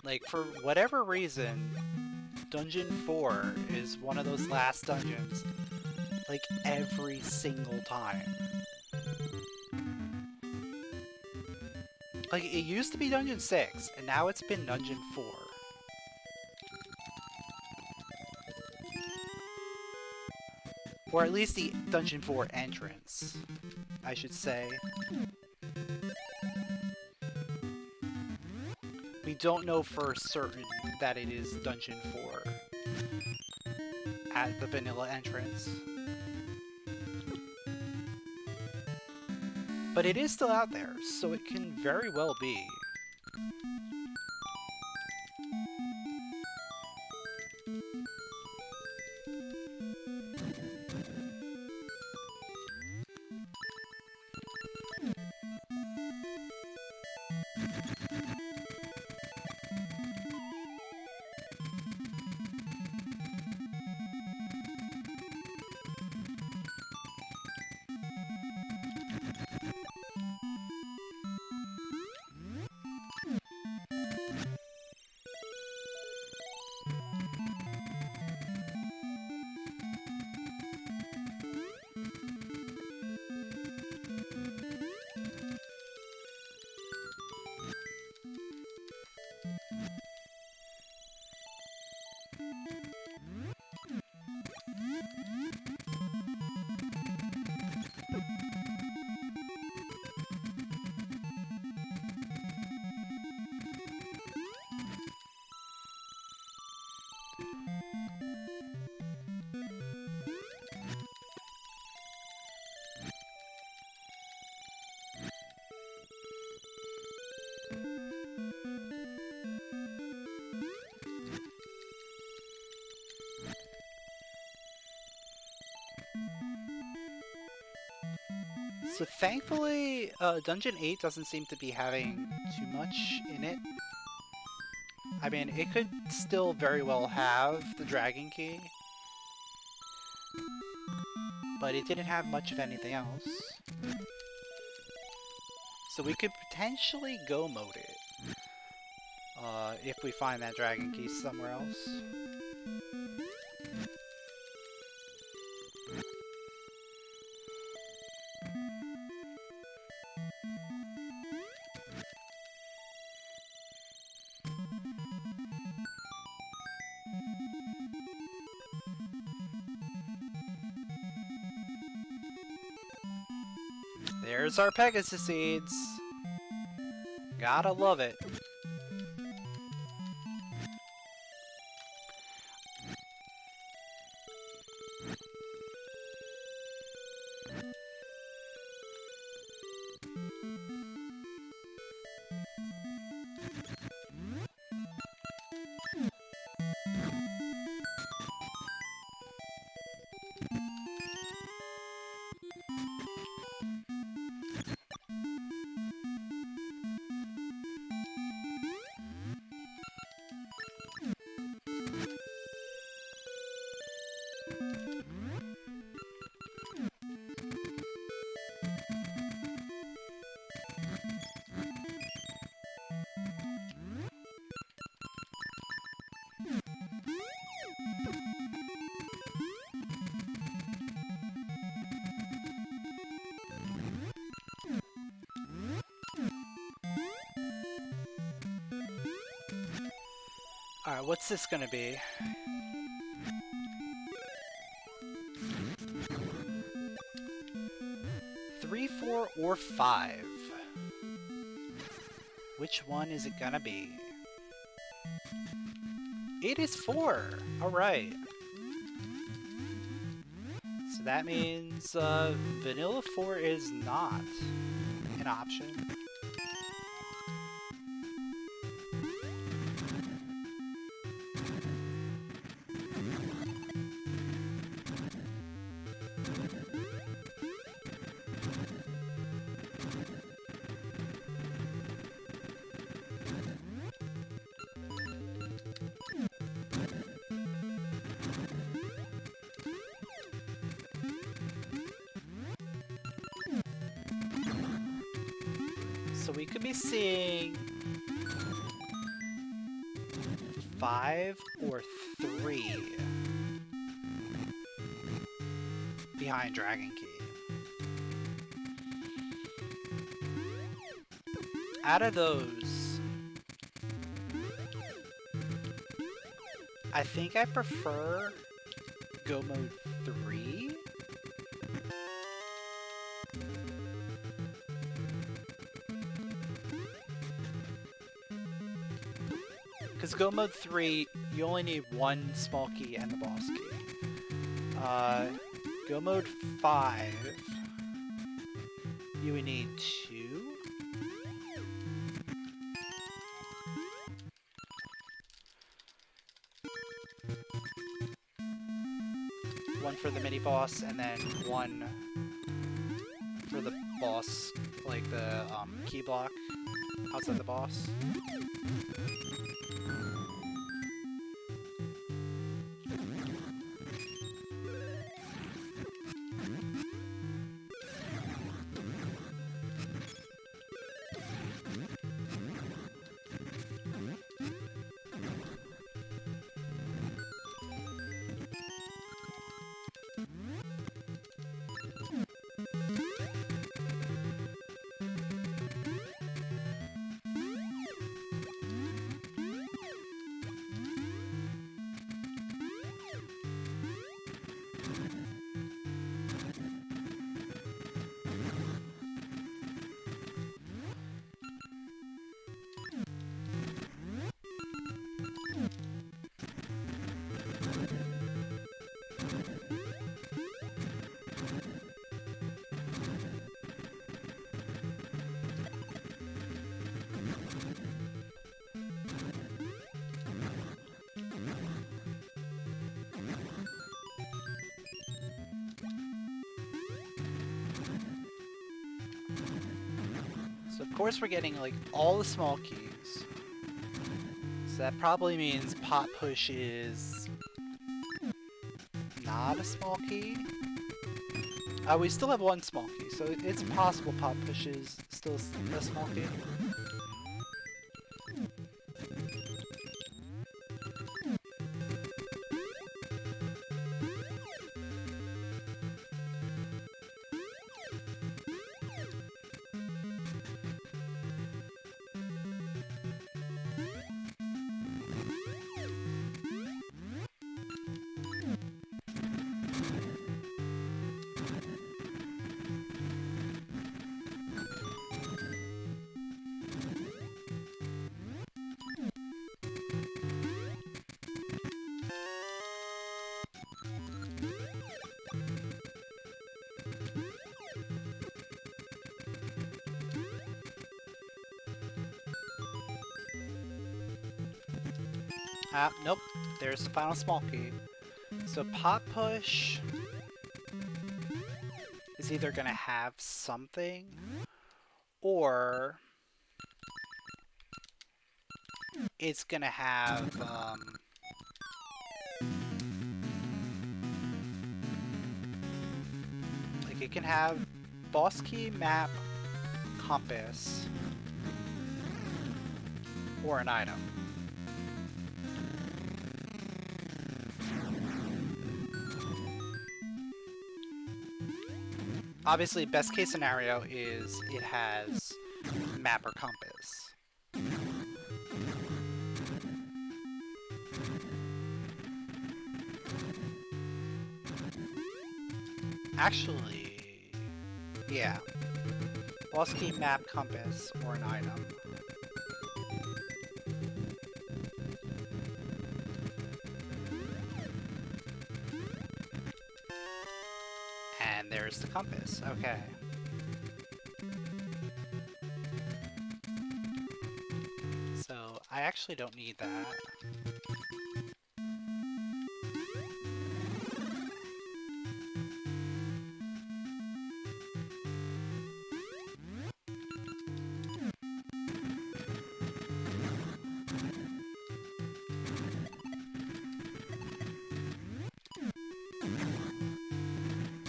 Like, for whatever reason, Dungeon 4 is one of those last dungeons. Like, every single time. Like, it used to be Dungeon 6, and now it's been Dungeon 4. Or at least the Dungeon 4 entrance, I should say. We don't know for certain that it is Dungeon 4 at the vanilla entrance. But it is still out there, so it can very well be. So thankfully, Dungeon 8 doesn't seem to be having too much in it. I mean, it could still very well have the Dragon Key, but it didn't have much of anything else. So we could potentially Go Mode it, if we find that Dragon Key somewhere else. There's our Pegasus seeds. Gotta love it. Alright, what's this gonna be? Three, 4, or 5? Which one is it gonna be? It is 4! Alright. So that means Vanilla 4 is not an option. So we could be seeing 5 or 3 behind Dragon Key. Out of those, I think I prefer Go Mode 3. Because Go Mode 3, you only need 1 small key and the boss key. Go Mode 5, you would need 2. One for the mini boss, and then 1 for the boss, like the key block outside the boss. So of course we're getting like all the small keys. So that probably means Pot Push is not a small key. We still have 1 small key, so it's possible Pot Push is still a small key. Nope, there's the final small key. So Pot Push is either gonna have something, or it's gonna have, like it can have boss key, map, compass, or an item. Obviously, best case scenario is it has map or compass. Actually, yeah. Boss key, map, compass, or an item. And there's the compass. Okay. So I actually don't need that.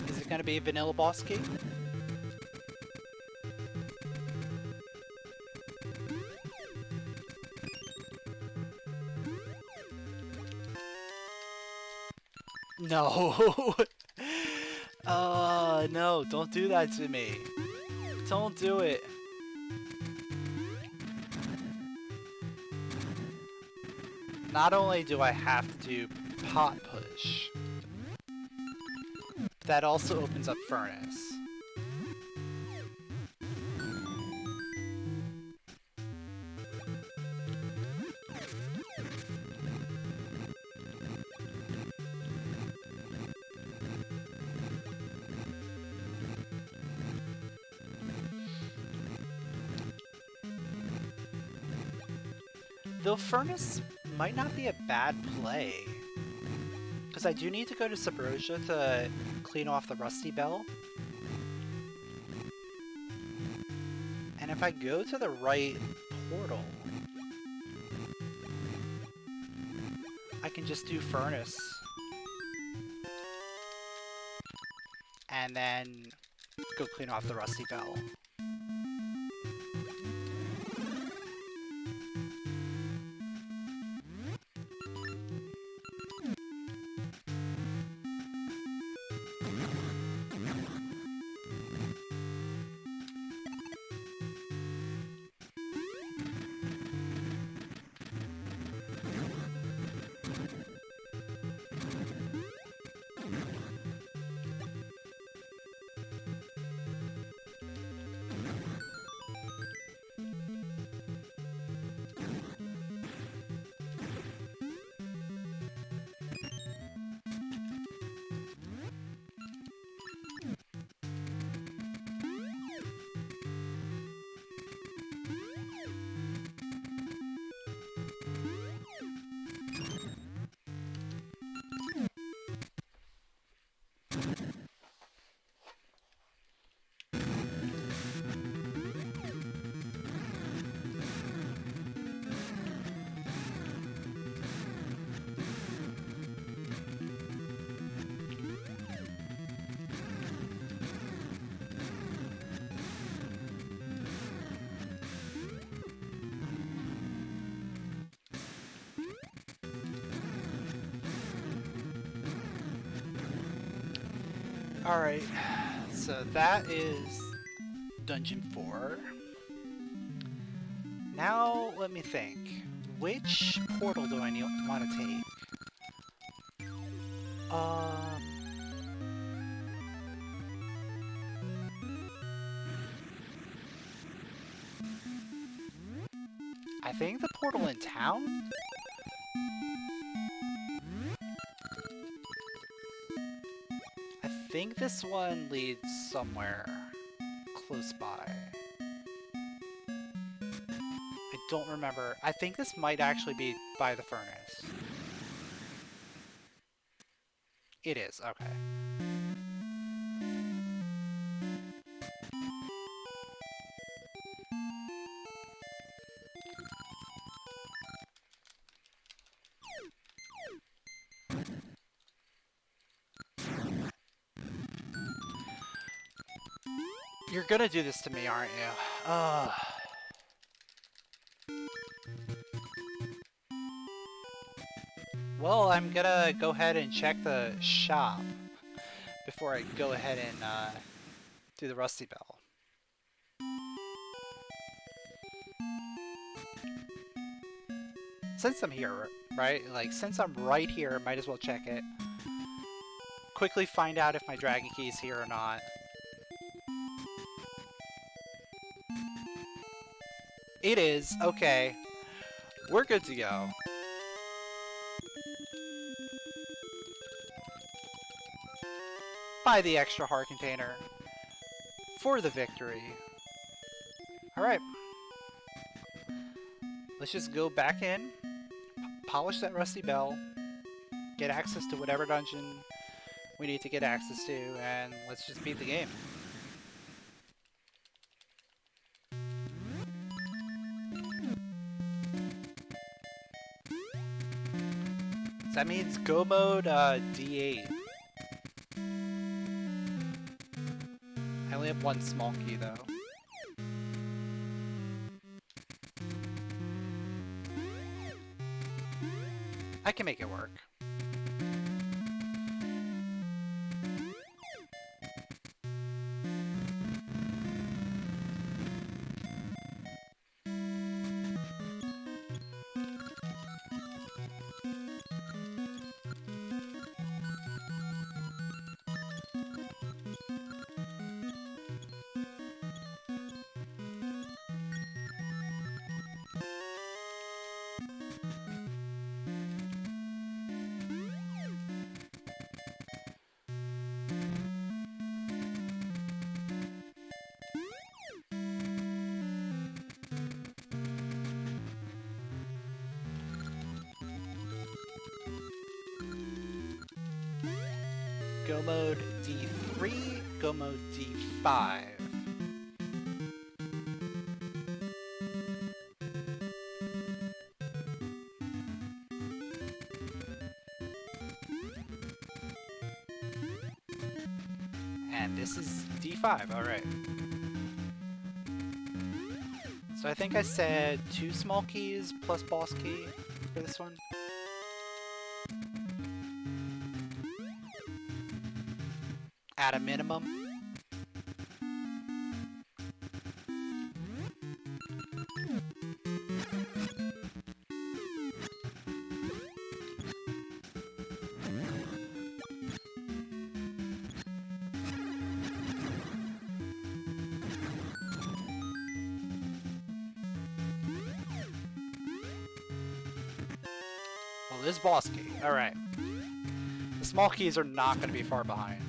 Is it gonna be a vanilla boss key? No! No, don't do that to me. Don't do it. Not only do I have to do pot push, but that also opens up furnace. Though furnace might not be a bad play, because I do need to go to Subrosia to clean off the rusty bell. And if I go to the right portal, I can just do furnace. And then go clean off the rusty bell. Alright, so that is Dungeon 4. Now, let me think. Which portal do I want to take? I think the portal in town? I think this one leads somewhere close by. I don't remember. I think this might actually be by the furnace. It is, okay. You're gonna do this to me, aren't you? Ugh. Well, I'm gonna go ahead and check the shop before I go ahead and do the Rusty Bell. Since I'm here, right? Like, since I'm right here, might as well check it. quickly find out if my dragon key is here or not. It is. Okay. We're good to go. Buy the extra heart container for the victory. Alright. Let's just go back in, polish that rusty bell, get access to whatever dungeon we need to get access to, and let's just beat the game. So that means go mode D8. I only have one small key though. I can make it work. Go mode D3, go mode D5. And this is D5, alright. So I think I said 2 small keys plus boss key for this one. At a minimum. Well, this boss key. Alright. The small keys are not going to be far behind.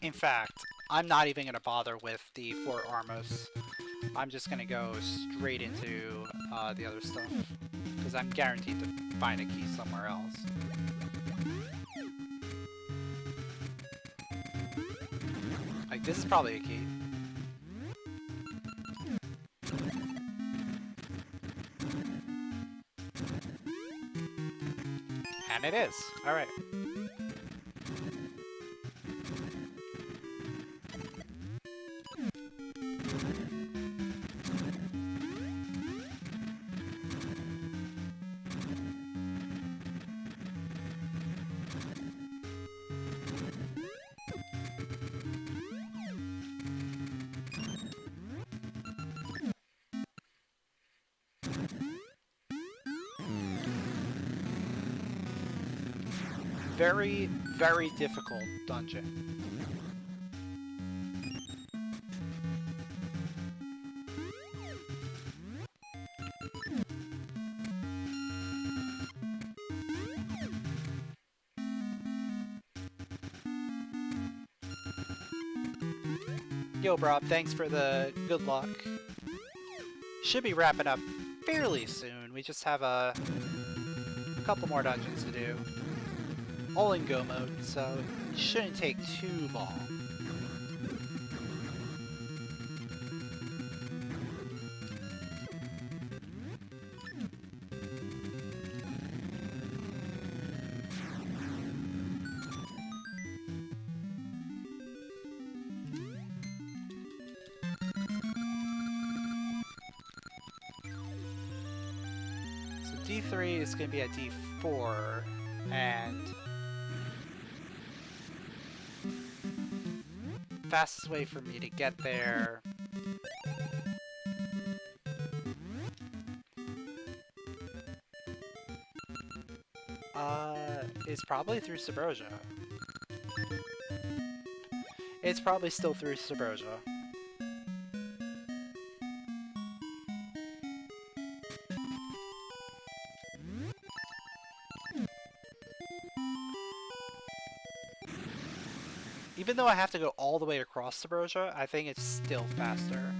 In fact, I'm not even going to bother with the Fort Armos. I'm just going to go straight into the other stuff. Because I'm guaranteed to find a key somewhere else. Like, this is probably a key. And it is. Alright. Very, very difficult dungeon. Yo, Rob, thanks for the good luck. Should be wrapping up fairly soon. We just have a couple more dungeons to do. All in go mode, so it shouldn't take too long. So D3 is going to be at D4, and fastest way for me to get there is probably through Subrosia. It's probably still through Subrosia. Even though I have to go all the way across Subrosia, I think it's still faster.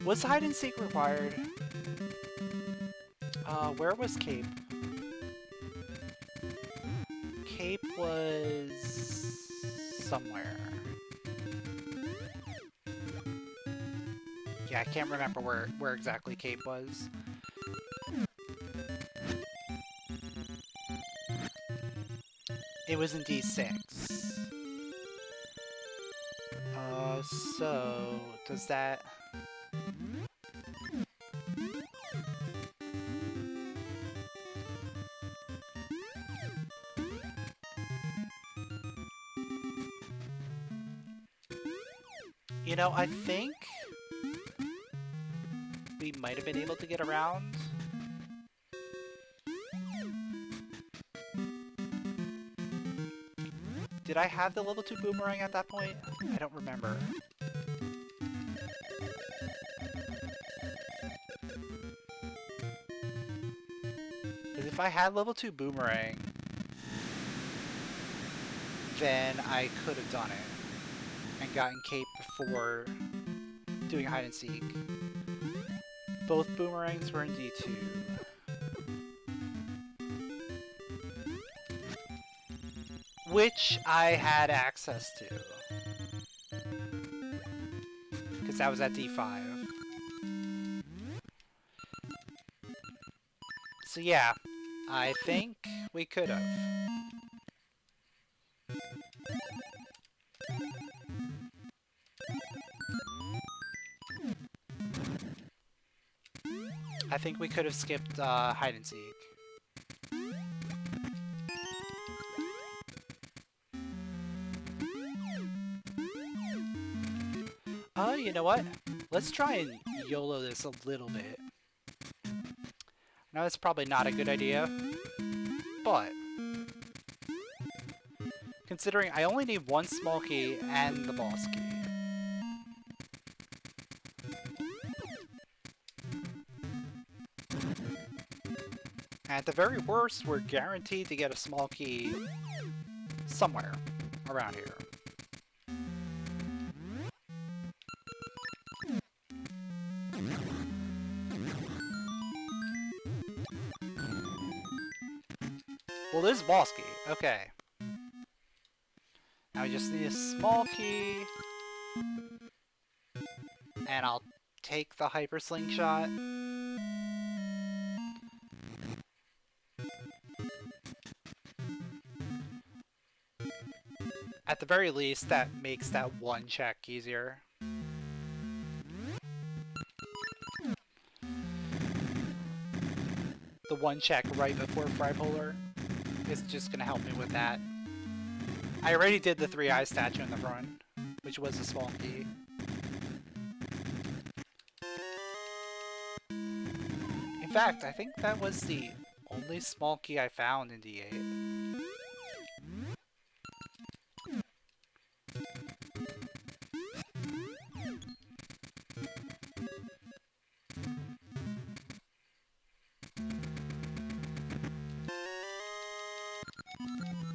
Was hide and seek required? Where was Cape? Cape was somewhere. Yeah, I can't remember where exactly Cape was. It was in D6. So does that... You know, I think we might have been able to get around. Did I have the level 2 boomerang at that point? I don't remember. Because if I had level 2 boomerang, then I could have done it and gotten Cape before doing hide and seek. Both boomerangs were in D2. Which I had access to. Because that was at D5. So yeah, I think we could have. I think we could have skipped hide and seek. You know what? Let's try and YOLO this a little bit. Now that's probably not a good idea, but considering I only need one small key and the boss key. At the very worst, we're guaranteed to get a small key somewhere around here. Well, this is boss key. Okay. Now we just need a small key. And I'll take the hyper slingshot. At the very least, that makes that one check easier. The one check right before Fripolar is just gonna help me with that. I already did the 3-eye statue in the front, which was a small key. In fact, I think that was the only small key I found in D8.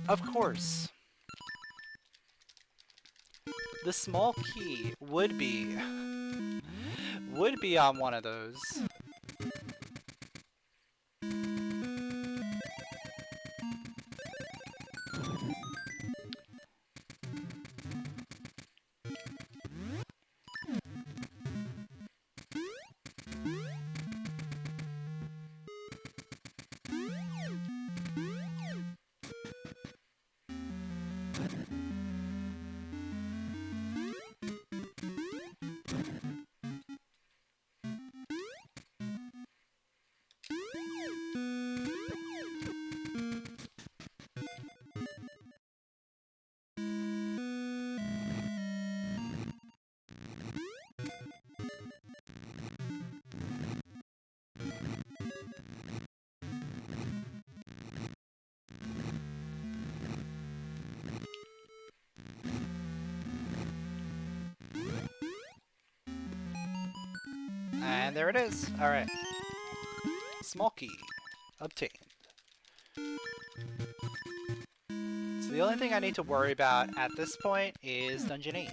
Of course. The small key would be on one of those. And there it is. Alright. Small key. Obtained. So the only thing I need to worry about at this point is Dungeon 8.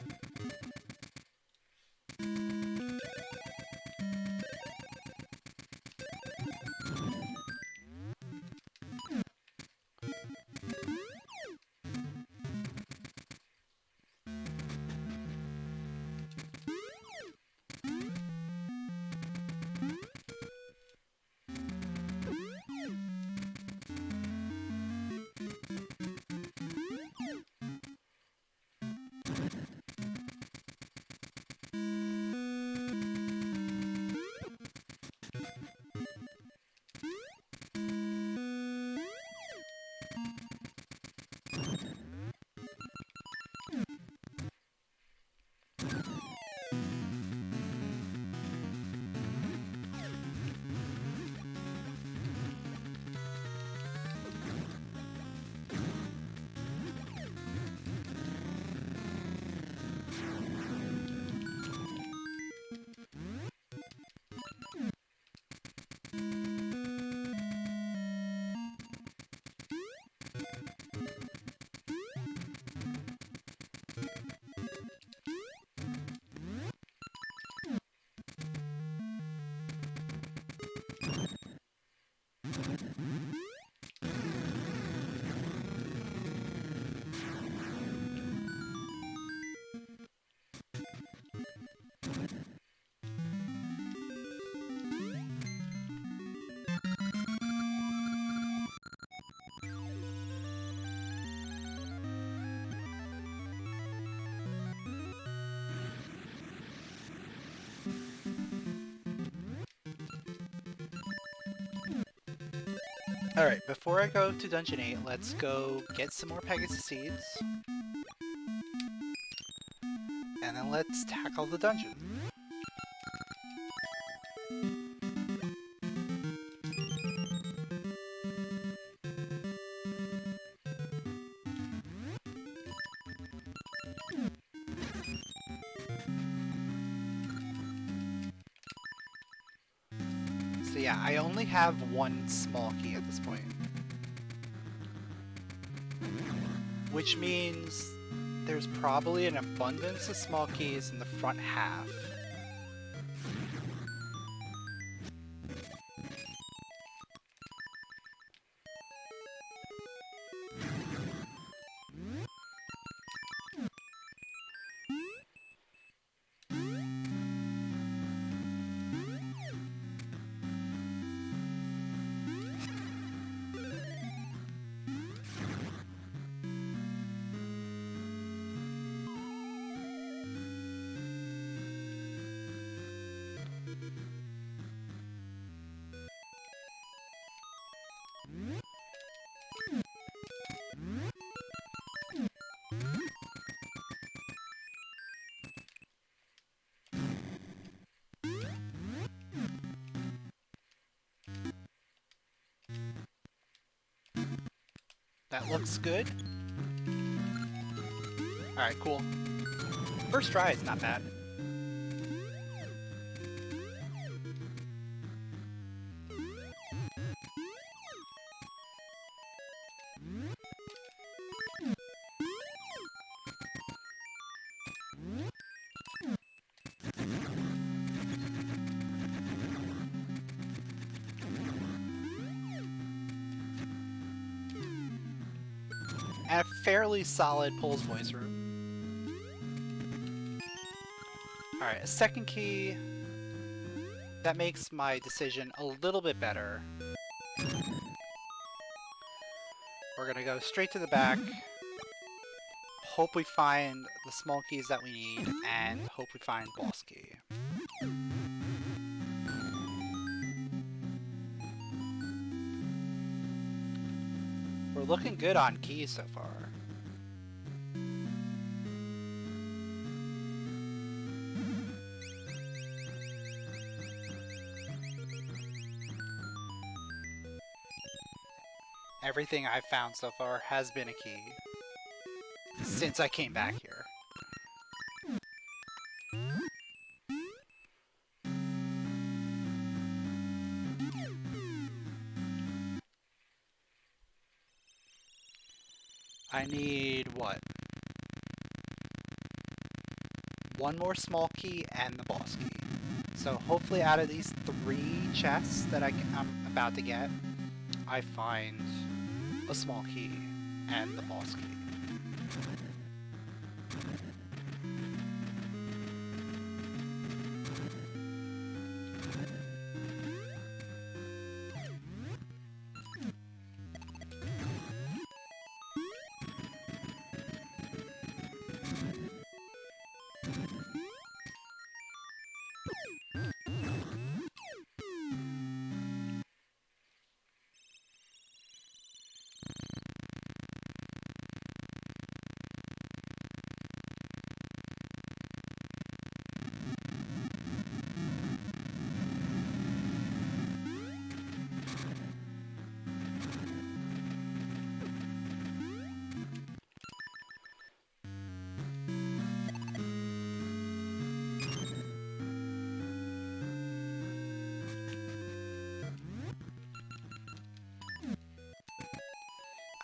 Alright, before I go to Dungeon 8, let's go get some more Pegasus Seeds. And then let's tackle the dungeon. So yeah, I only have one small key at this point. Which means there's probably an abundance of small keys in the front half. That looks good. Alright, cool. First try is not bad. And a fairly solid Pols voice room. Alright, a second key. That makes my decision a little bit better. We're gonna go straight to the back. Hope we find the small keys that we need, and hope we find boss key. We're looking good on keys so far. Everything I've found so far has been a key since I came back here. I need what? One more small key and the boss key. So hopefully out of these 3 chests that I'm about to get, I find a small key and the boss key.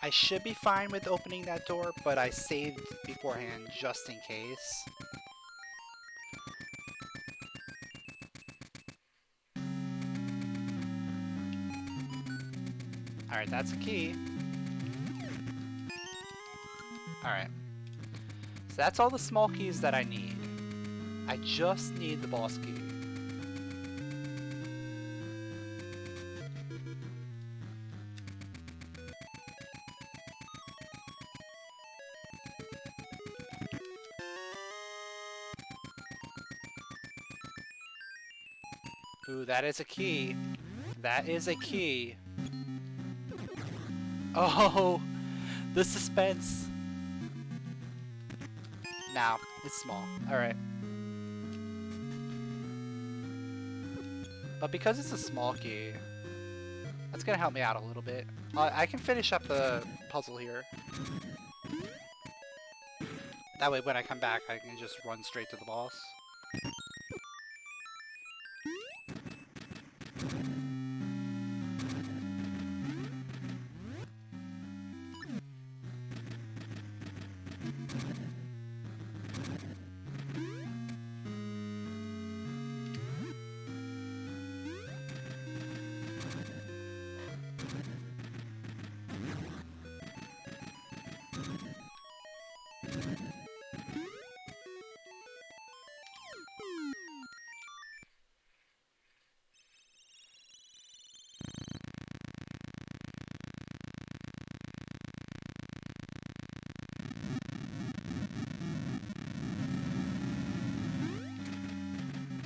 I should be fine with opening that door, but I saved beforehand just in case. Alright, that's a key. Alright. So that's all the small keys that I need. I just need the boss key. Ooh, that is a key. That is a key. Oh, the suspense. Now, it's small. Alright. But because it's a small key, that's gonna help me out a little bit. I can finish up the puzzle here. That way when I come back, I can just run straight to the boss.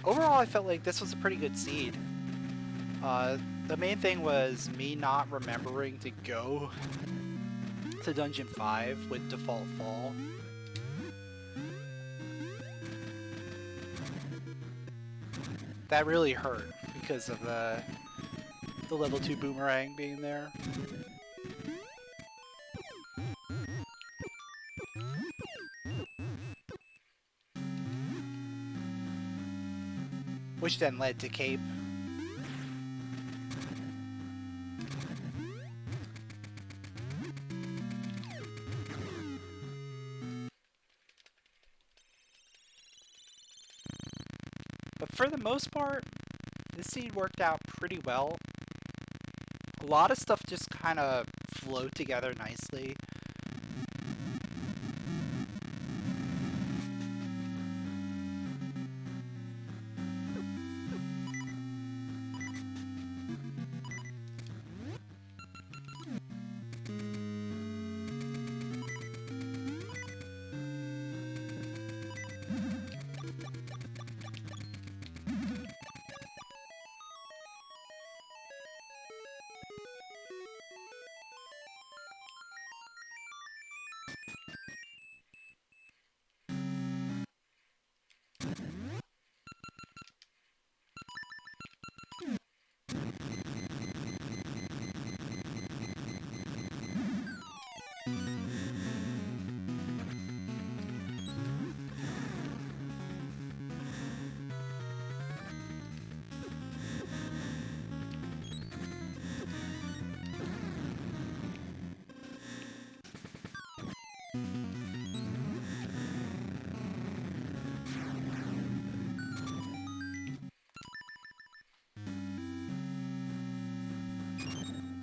Overall, I felt like this was a pretty good seed. The main thing was me not remembering to go to Dungeon 5 with default fall. That really hurt because of the level 2 boomerang being there. Which then led to Cape. But for the most part, this seed worked out pretty well. A lot of stuff just kind of flowed together nicely.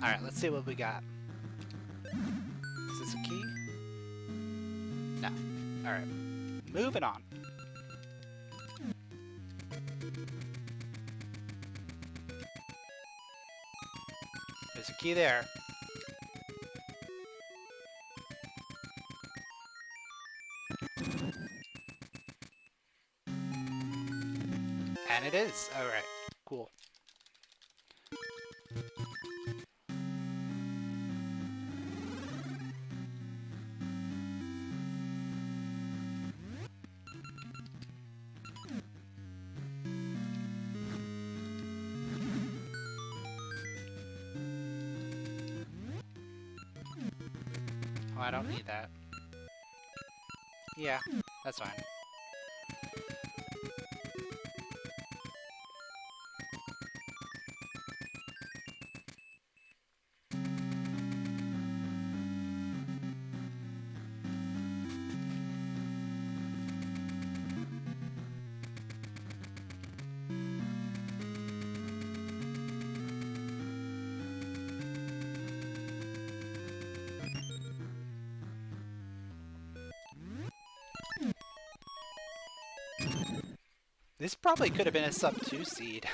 Alright, let's see what we got. Is this a key? No. Alright. Moving on. There's a key there. And it is. Alright. Cool. Oh, I don't need that. Yeah, that's fine. This probably could have been a sub 2 seed.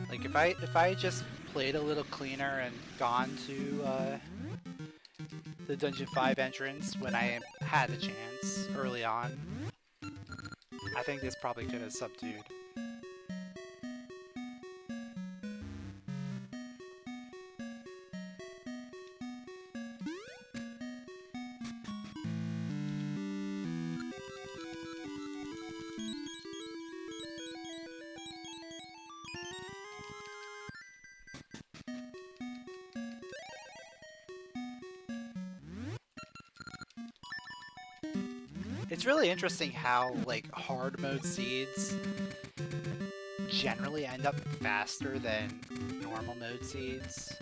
Like if I just played a little cleaner and gone to the Dungeon 5 entrance when I had the chance early on, I think this probably could have subdued. It's really interesting how, like, hard mode seeds generally end up faster than normal mode seeds.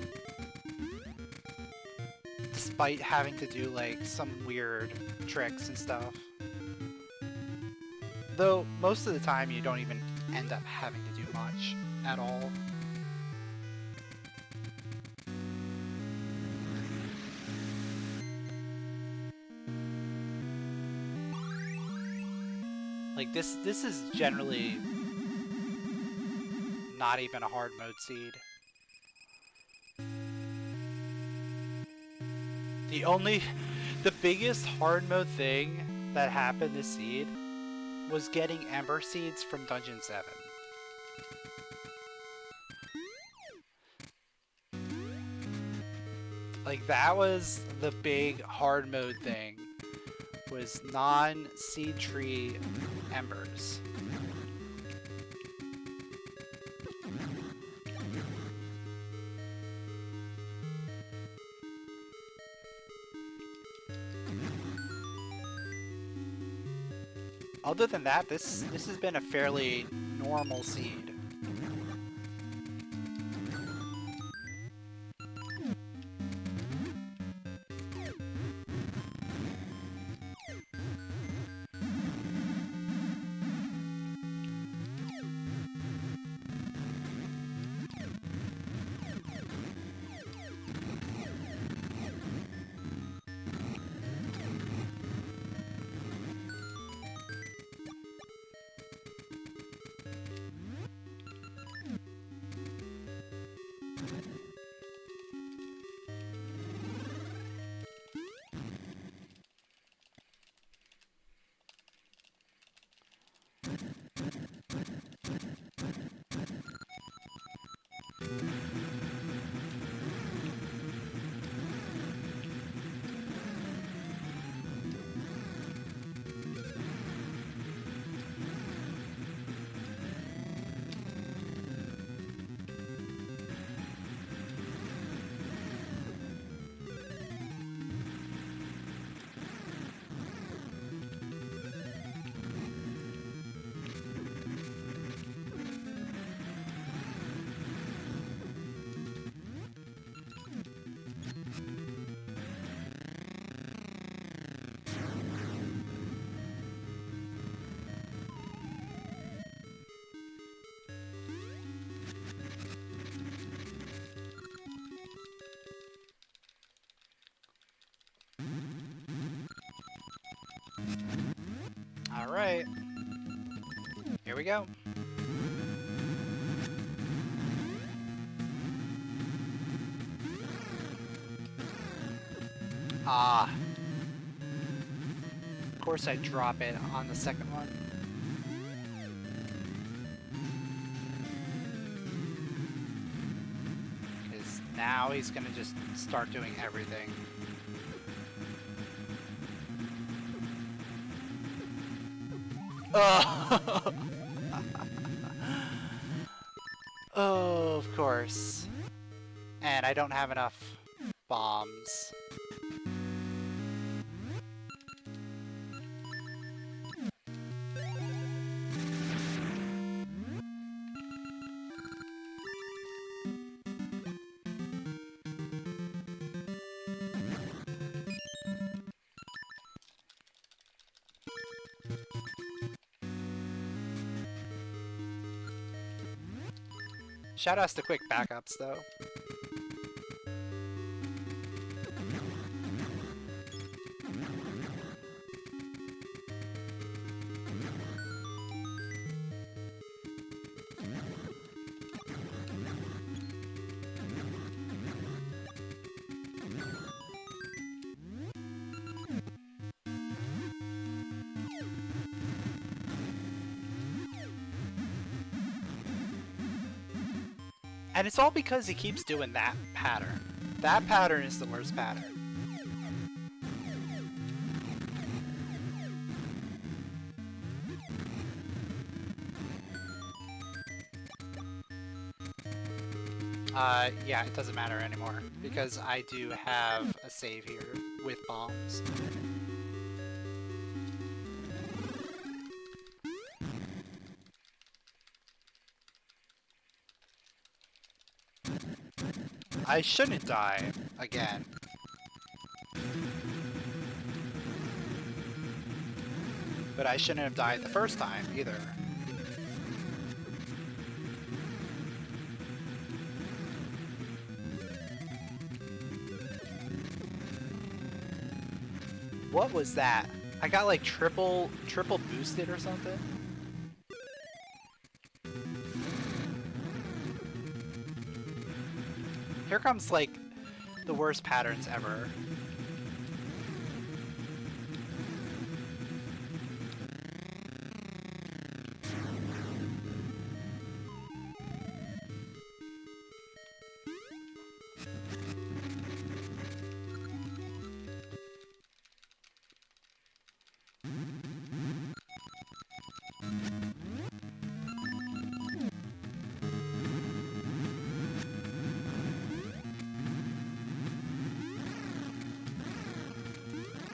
Despite having to do, like, some weird tricks and stuff. Though, most of the time you don't even end up having to do much at all. Like, this is generally not even a hard mode seed. The biggest hard mode thing that happened this seed was getting ember seeds from Dungeon 7. Like, that was the big hard mode thing, was non-seed tree embers. Other than that, this has been a fairly normal seed. we go. Ah. Of course I drop it on the second one. Because now he's gonna just start doing everything. Oh! Oh, of course. And I don't have enough bombs. Shoutouts to quick backups, though. And it's all because he keeps doing that pattern. That pattern is the worst pattern. Yeah, it doesn't matter anymore, because I do have a save here with bombs. I shouldn't die again. But I shouldn't have died the first time either. What was that? I got like triple boosted or something? Here comes like the worst patterns ever.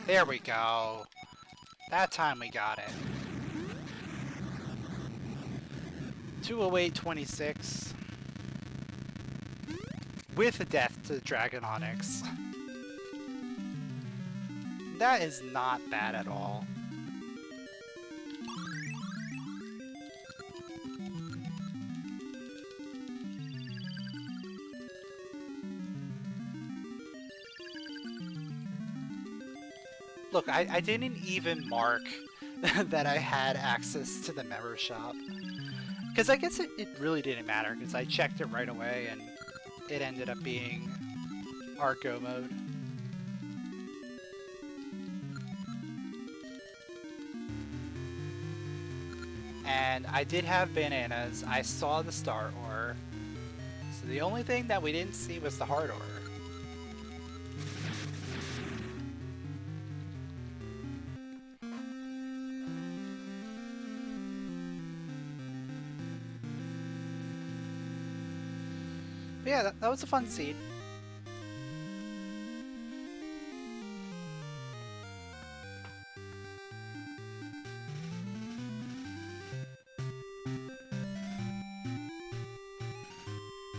There we go. That time we got it. 208.26. With a death to Dragon Onyx. That is not bad at all. Look, I didn't even mark that I had access to the member shop. Because I guess it really didn't matter, because I checked it right away and it ended up being our go mode. And I did have bananas. I saw the star ore. So the only thing that we didn't see was the hard ore. But yeah, that was a fun scene.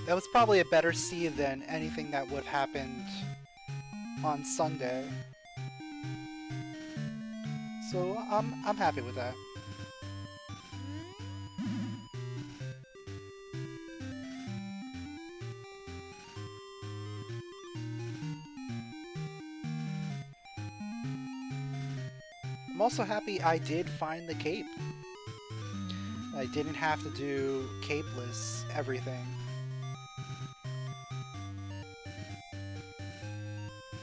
That was probably a better seed than anything that would have happened on Sunday. So I'm happy with that. I'm also happy I did find the cape. I didn't have to do capeless everything.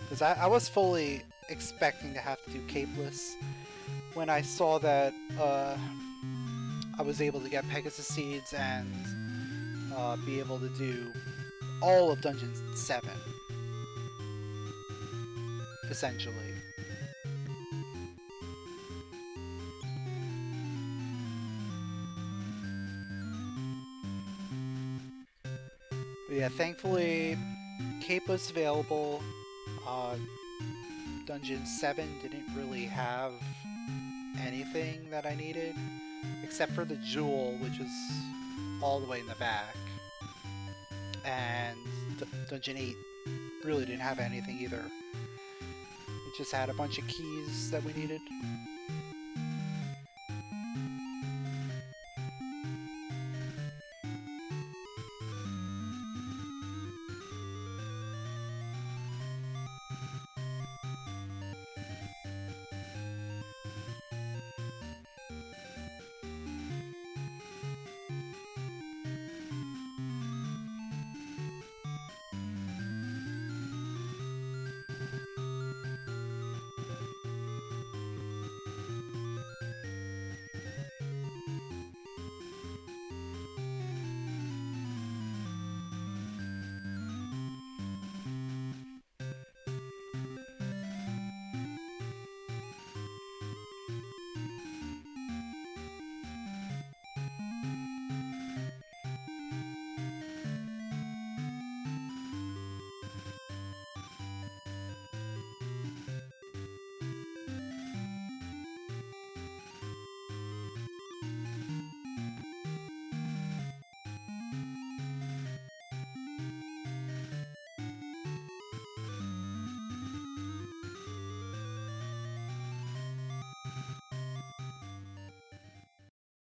Because I was fully expecting to have to do capeless when I saw that I was able to get Pegasus Seeds and be able to do all of Dungeon 7, essentially. But yeah, thankfully, Cape was available. Dungeon 7 didn't really have anything that I needed, except for the jewel, which was all the way in the back. And Dungeon 8 really didn't have anything either. It just had a bunch of keys that we needed.